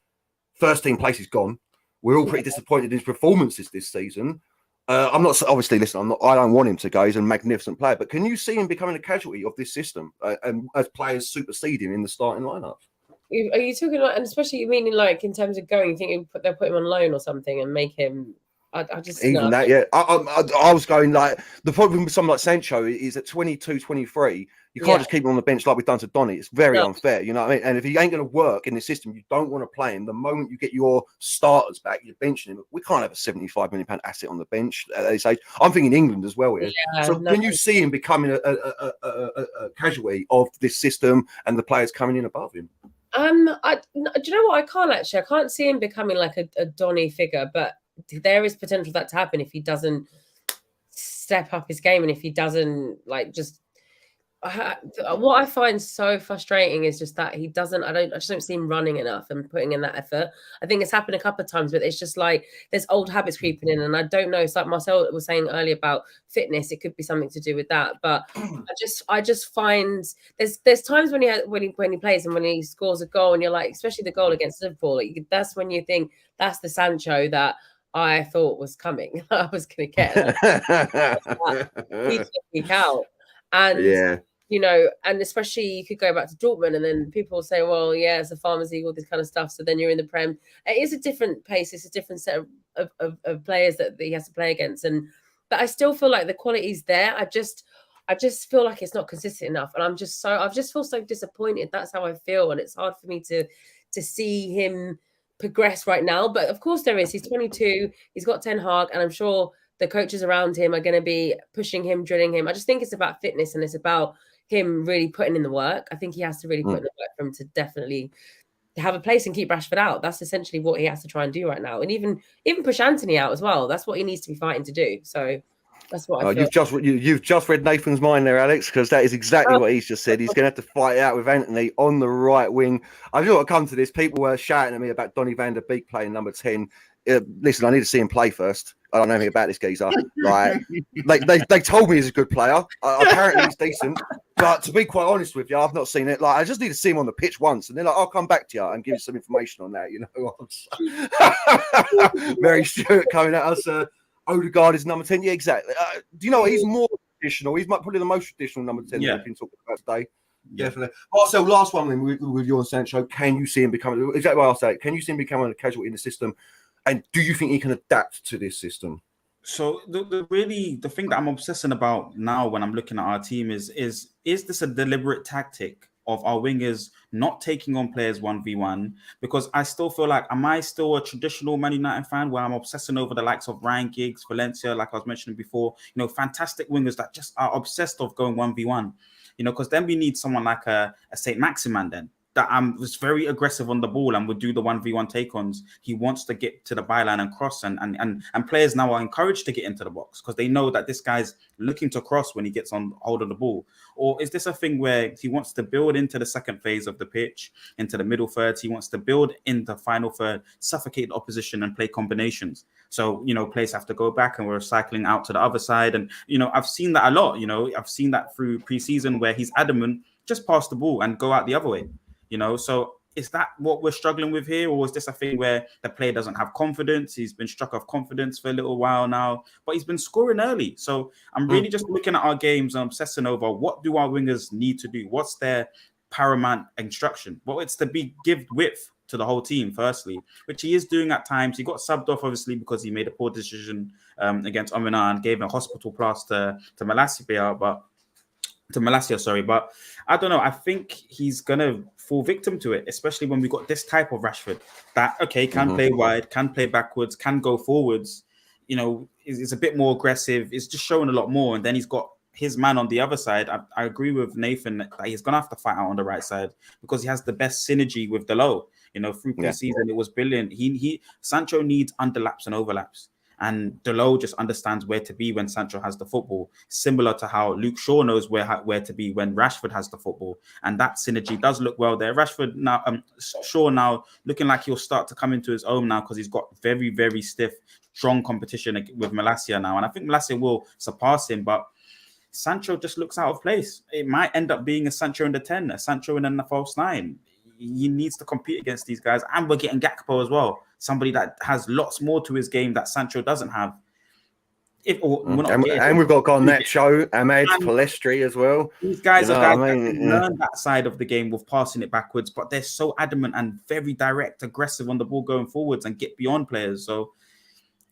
first team place is gone. We're all pretty disappointed in his performances this season. I'm not, obviously, listen, I don't want him to go. He's a magnificent player, but can you see him becoming a casualty of this system and as players supersede him in the starting lineup?
Are you talking about, and especially you meaning like in terms of going, you think they'll put him on loan or something and make him? I just
even that, yeah. I was going like, the problem with someone like Sancho is at 22, 23, you can't just keep him on the bench like we've done to Donny. It's very unfair, you know what I mean? And if he ain't going to work in the system, you don't want to play him. The moment you get your starters back, you're benching him. We can't have a £75 million asset on the bench at this age. I'm thinking England as well here. Can you see him becoming a casualty of this system and the players coming in above him?
Do you know what? I can't see him becoming like a Donny figure, but there is potential for that to happen if he doesn't step up his game and if he doesn't like just. What I find so frustrating is just that he doesn't. I just don't see him running enough and putting in that effort. I think it's happened a couple of times, but it's just like there's old habits creeping in, and I don't know. It's like Marcel was saying earlier about fitness. It could be something to do with that, but I just find there's times when he plays and when he scores a goal, and you're like, especially the goal against Liverpool, like, that's when you think that's the Sancho that I thought was coming. I was going to get week out, and you know, and especially you could go back to Dortmund, and then people will say, well, yeah, it's a Farmers League, all this kind of stuff. So then you're in the Prem. It is a different pace. It's a different set of players that he has to play against, but I still feel like the quality's there. I just feel like it's not consistent enough, and I just feel so disappointed. That's how I feel, and it's hard for me to see him progress right now. But of course there is. He's 22. He's got Ten Hag, and I'm sure the coaches around him are going to be pushing him, drilling him. I just think it's about fitness, and it's about him really putting in the work. I think he has to really put in the work for him to definitely have a place and keep Rashford out. That's essentially what he has to try and do right now, and even push Anthony out as well. That's what he needs to be fighting to do. So that's what I feel.
You've just read Nathan's mind there, Alex, because that is exactly what he's just said. He's going to have to fight it out with Anthony on the right wing. I do want to come to this. People were shouting at me about Donny van der Beek playing number 10. Listen, I need to see him play first. I don't know anything about this geezer. Like, they told me he's a good player. Apparently he's decent. But to be quite honest with you, I've not seen it. Like, I just need to see him on the pitch once, and then I'll come back to you and give you some information on that. You know, Mary Stewart coming at us. Odegaard is number 10. Yeah, exactly. Do you know what? He's more traditional. He's probably the most traditional number 10 that we've been talking about today. Yeah. Definitely. Also, last one then with you and Sancho. Can you see him becoming exactly what I'll say? Can you see him becoming a casualty in the system? And do you think he can adapt to this system?
So the thing that I'm obsessing about now when I'm looking at our team is this a deliberate tactic of our wingers not taking on players 1v1, because I still feel like, am I still a traditional Man United fan where I'm obsessing over the likes of Ryan Giggs, Valencia, like I was mentioning before, fantastic wingers that just are obsessed of going 1v1, because then we need someone like a St. Maximan then, that was very aggressive on the ball and would do the 1v1 take-ons. He wants to get to the byline and cross, and players now are encouraged to get into the box because they know that this guy's looking to cross when he gets on hold of the ball. Or is this a thing where he wants to build into the second phase of the pitch, into the middle thirds? He wants to build in the final third, suffocate the opposition and play combinations. So, players have to go back and we're cycling out to the other side. And, I've seen that a lot. I've seen that through preseason where he's adamant, just pass the ball and go out the other way. So is that what we're struggling with here? Or is this a thing where the player doesn't have confidence? He's been struck off confidence for a little while now, but he's been scoring early. So I'm really just looking at our games and obsessing over what do our wingers need to do? What's their paramount instruction? Well, it's to give width to the whole team, firstly, which he is doing at times. He got subbed off, obviously, because he made a poor decision against Omina and gave a hospital pass to Malacia, but I don't know. I think he's gonna fall victim to it, especially when we got this type of Rashford that can play wide, can play backwards, can go forwards. Is a bit more aggressive. It's just showing a lot more, and then he's got his man on the other side. I agree with Nathan that he's gonna have to fight out on the right side because he has the best synergy with Delo. Through pre-season, it was brilliant. Sancho needs underlaps and overlaps. And Delo just understands where to be when Sancho has the football, similar to how Luke Shaw knows where to be when Rashford has the football. And that synergy does look well there. Rashford now, Shaw now looking like he'll start to come into his own now because he's got very, very stiff, strong competition with Malacia now. And I think Malacia will surpass him, but Sancho just looks out of place. It might end up being a Sancho in the 10, a Sancho in the false 9. He needs to compete against these guys. And we're getting Gakpo as well. Somebody that has lots more to his game that Sancho doesn't have. We've got
Garnacho, Ahmed, Palestri as well.
These guys are guys that can learn that side of the game with passing it backwards, but they're so adamant and very direct, aggressive on the ball going forwards and get beyond players. So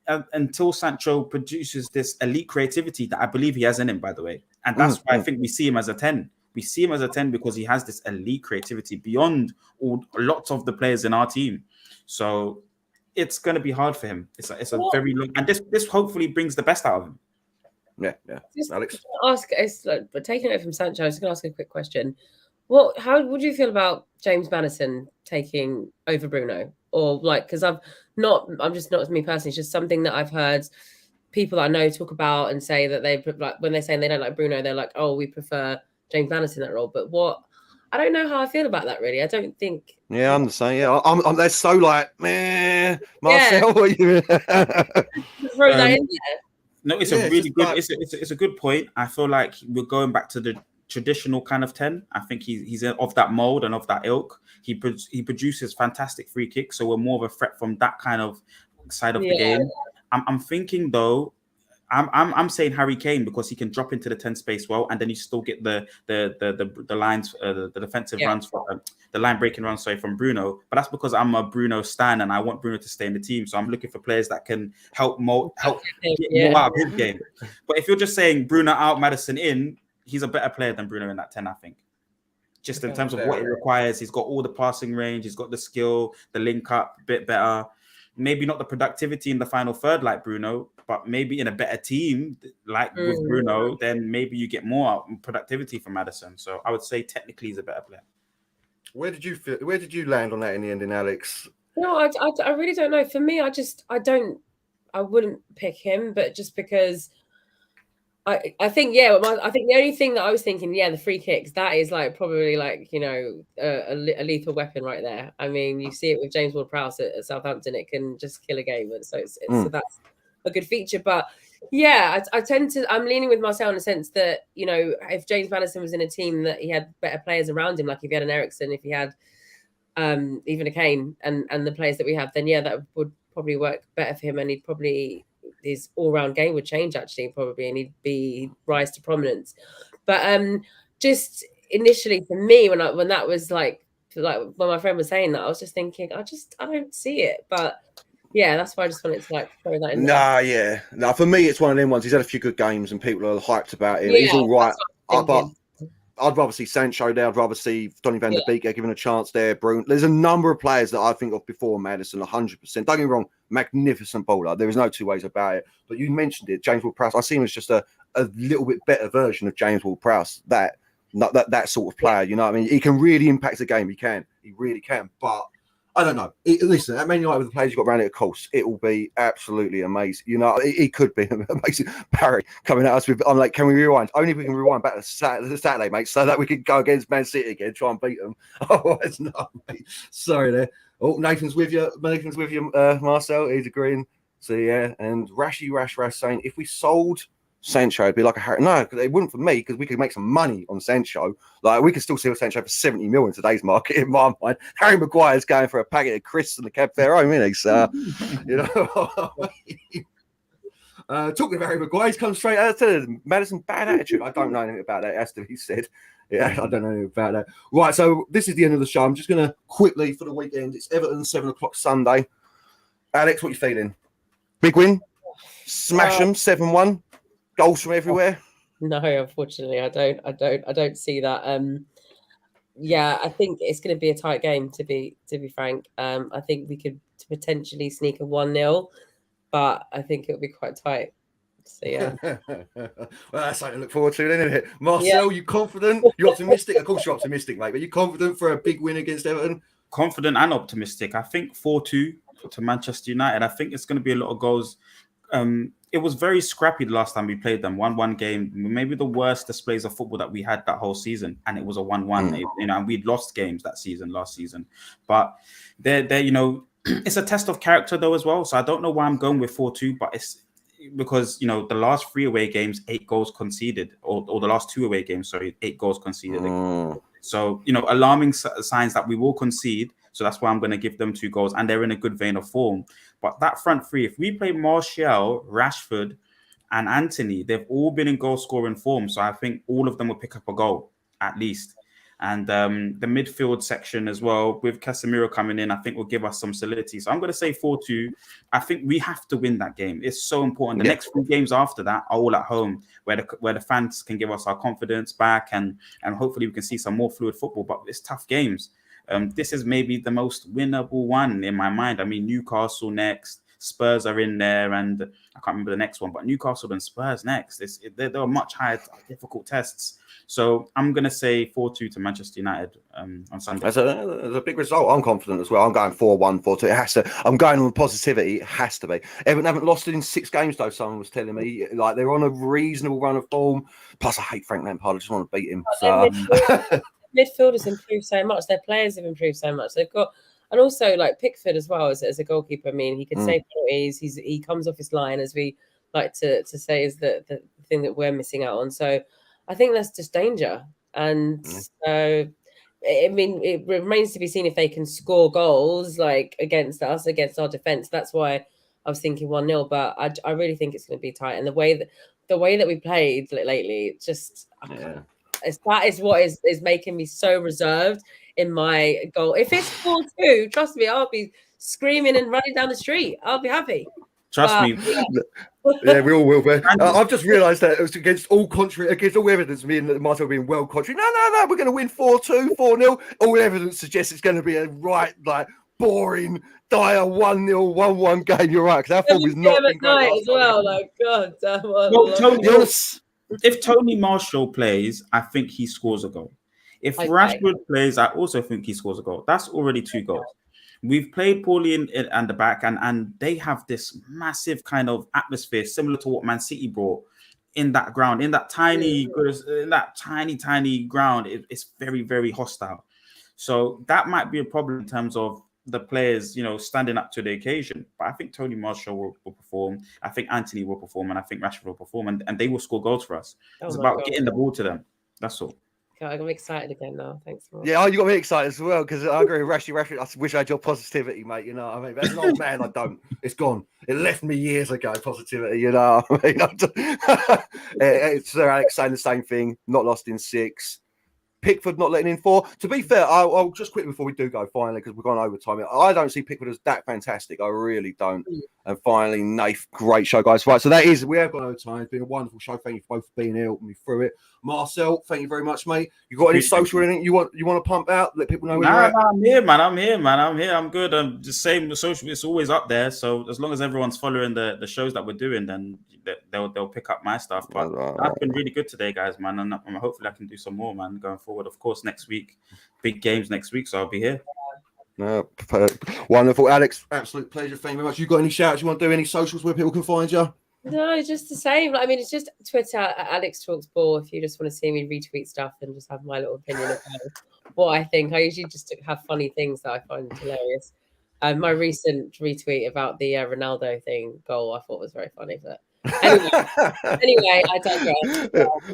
until Sancho produces this elite creativity that I believe he has in him, by the way, and that's why I think we see him as a 10. We see him as a 10 because he has this elite creativity beyond lots of the players in our team. So it's going to be hard for him. It's a very long, and this hopefully brings the best out of him.
Yeah. Alex,
but taking it from Sancho, I was going to ask a quick question. How would you feel about James Maddison taking over Bruno, or because I'm just not me personally. It's just something that I've heard people that I know talk about and say that they when they're saying they don't like Bruno, they're like, oh, we prefer James Maddison in that role. But I don't know how I feel about that, really. I don't think.
Yeah, I'm the same. Yeah, I'm they're so man, Marcel. What are you?
Throw that in there.
No, it's a really good. It's a good point. I feel like we're going back to the traditional kind of 10. I think he's of that mold and of that ilk. He produces fantastic free kicks, so we're more of a threat from that kind of side of the game. I'm thinking though. I'm saying Harry Kane because he can drop into the 10 space well, and then you still get the lines, the defensive runs, the line breaking runs, from Bruno. But that's because I'm a Bruno stan and I want Bruno to stay in the team. So I'm looking for players that can help get more out of his game. But if you're just saying Bruno out, Maddison in, he's a better player than Bruno in that 10, I think. Just in terms of what it requires, he's got all the passing range, he's got the skill, the link up a bit better. Maybe not the productivity in the final third like Bruno, but maybe in a better team like with Bruno, then maybe you get more productivity from Maddison. So I would say technically he's a better player.
Where did you land on that in the end, Alex?
No, I really don't know. For me, I wouldn't pick him, but just because I think I think the only thing that I was thinking, the free kicks, that is probably a lethal weapon right there. I mean, you see it with James Ward-Prowse at Southampton; it can just kill a game, and so that's a good feature. But I'm leaning with Marcel in the sense that if James Maddison was in a team that he had better players around him, like if he had an Eriksen, if he had even a Kane, and the players that we have, then that would probably work better for him, and his all-round game would change actually probably, and he'd rise to prominence. But just initially for me, when that was like when my friend was saying that, I was just thinking I don't see it. But that's why I just wanted to throw that in there.
No, for me it's one of them ones. He's had a few good games and people are hyped about him. He's all right, but I'd rather see Sancho there. I'd rather see Donny van der Beek given a chance there. Bruno. There's a number of players that I think of before Maddison, 100%. Don't get me wrong, magnificent bowler. There is no two ways about it. But you mentioned it, James Ward-Prowse. I see him as just a little bit better version of James Ward-Prowse. That sort of player, you know what I mean? He can really impact the game. He really can. But I don't know. Listen, at Man United with the players you've got around it, of course, it will be absolutely amazing. You know, it could be amazing. Barry coming at us with, I'm like, can we rewind? Only if we can rewind back to Saturday, mate, so that we can go against Man City again, try and beat them. Otherwise, no, mate. Sorry there. Oh, Nathan's with you, Marcel. He's agreeing. So, yeah, and Rash saying, if we sold Sancho, it'd be like a Harry. No, it wouldn't for me because we could make some money on Sancho. Like we could still sell Sancho for 70 million in today's market. In my mind, Harry Maguire's going for a packet of crisps and a cab fare home, isn't he? So, you know, talking about Harry Maguire, he's come straight out to Maddison. Bad attitude. I don't know anything about that. It has to be said. Yeah, I don't know anything about that. Right, so this is the end of the show. I'm just going to quickly for the weekend. It's Everton 7:00 Sunday. Alex, what are you feeling? Big win. Smash them 7-1. Goals from everywhere.
No, unfortunately, I don't see that. Yeah, I think it's going to be a tight game. To be frank, I think we could potentially sneak a 1-0, but I think it'll be quite tight. So yeah,
well, that's something to look forward to, isn't it? Marcel, you confident? You're optimistic. Of course, you're optimistic, mate. But you confident for a big win against Everton?
Confident and optimistic. I think 4-2 to Manchester United. I think it's going to be a lot of goals. It was very scrappy the last time we played them. 1-1 game, maybe the worst displays of football that we had that whole season, and it was a 1-1. You know, and we'd lost games last season. But they're you know, it's a test of character though as well. So I don't know why I'm going with 4-2, but it's because you know the last 3 away games, 8 goals conceded, or the last 2 away games, 8 goals conceded. So you know, alarming signs that we will concede. So that's why I'm going to give them 2 goals, and they're in a good vein of form. But that front three, if we play Martial, Rashford, and Anthony, they've all been in goal-scoring form. So I think all of them will pick up a goal, at least. And the midfield section as well, with Casemiro coming in, I think will give us some solidity. So I'm going to say 4-2. I think we have to win that game. It's so important. The next 3 games after that are all at home, where the fans can give us our confidence back, and hopefully we can see some more fluid football. But it's tough games. This is maybe the most winnable one in my mind. I mean, Newcastle next, Spurs are in there, and I can't remember the next one, but Newcastle and Spurs next. There are much higher, difficult tests. So I'm going to say 4-2 to Manchester United on Sunday.
That's a big result. I'm confident as well. I'm going 4-1, 4-2. It has to. I'm going on positivity. It has to be. Everton haven't lost it in 6 games, though, someone was telling me. Like, they're on a reasonable run of form. Plus, I hate Frank Lampard. I just want to beat him. So...
midfielders improved so much. Their players have improved so much. They've got, and also like Pickford as well as a goalkeeper. I mean, he could save penalties. He comes off his line, as we like to say, is the thing that we're missing out on. So I think that's just danger. And so, I mean, it remains to be seen if they can score goals like against us, against our defense. That's why I was thinking 1-0. But I really think it's going to be tight. And the way that we played lately, just. That is what is making me so reserved in my goal. If it's 4-2, trust me, I'll be screaming and running down the street. I'll be happy.
Trust me.
Yeah, we all will be. I've just realised that it was against all evidence, me and Marcel being well contrary. No, we're going to win 4-2, 4-0. All evidence suggests it's going to be a boring, dire 1-0, 1-1 game. You're right, because our form is not been great
as well. Like, God damn.
If Tony Marshall plays, I think he scores a goal. If Rashford plays, I also think he scores a goal. That's already 2 goals. We've played poorly in the back, and they have this massive kind of atmosphere similar to what Man City brought in that ground, in that tiny ground. It's very, very hostile. So that might be a problem in terms of the players, standing up to the occasion. But I think Tony Marshall will perform. I think Anthony will perform, and I think Rashford will perform, and they will score goals for us. It's about getting the ball to them. That's all.
God, I'm excited again now. Thanks.
Yeah, you got me excited as well, because I agree with Rashford. I wish I had your positivity, mate. You know what I mean? As an old man, I don't. It's gone. It left me years ago, positivity, you know what I mean? It's Alex saying the same thing. Not lost in 6. Pickford not letting in 4. To be fair, I'll just quickly before we do go finally, because we're going overtime. I don't see Pickford as that fantastic. I really don't. And finally, Nath, great show, guys. Right, so we have gone overtime. It's been a wonderful show. Thank you for both being here, helping me through it. Marcel, thank you very much, mate. You got any social anything you want to pump out? Let people know where you're at?
I'm here, man. I'm good. I'm the same with social. It's always up there. So as long as everyone's following the shows that we're doing, then they'll pick up my stuff. But that's been really good today, guys, man. And hopefully I can do some more, man, going forward. Of course, next week, big games next week, so I'll be here.
No, wonderful, Alex. Absolute pleasure. Thank you very much. You got any shouts? You want to do any socials where people can find you?
No, just the same. I mean, it's just Twitter at Alex Talks Ball. If you just want to see me retweet stuff and just have my little opinion about what I think. I usually just have funny things that I find hilarious. My recent retweet about the Ronaldo goal, I thought was very funny. But anyway, I digress.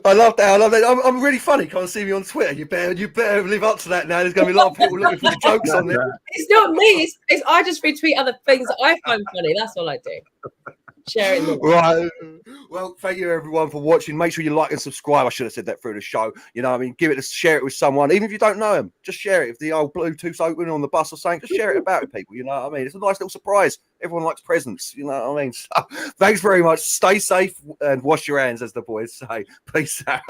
I love that. I'm really funny. Can't see me on Twitter. You better live up to that now. There's going to be a lot of people looking for the jokes on there.
It's not me. It's I just retweet other things that I find funny. That's all I do. Share it.
Right. Well, thank you everyone for watching. Make sure you like and subscribe. I should have said that through the show. You know, I mean, share it with someone, even if you don't know them. Just share it. If the old Bluetooth's open on the bus or something, just share it about with people. You know what I mean? It's a nice little surprise. Everyone likes presents. You know what I mean? So, thanks very much. Stay safe and wash your hands, as the boys say. Peace out.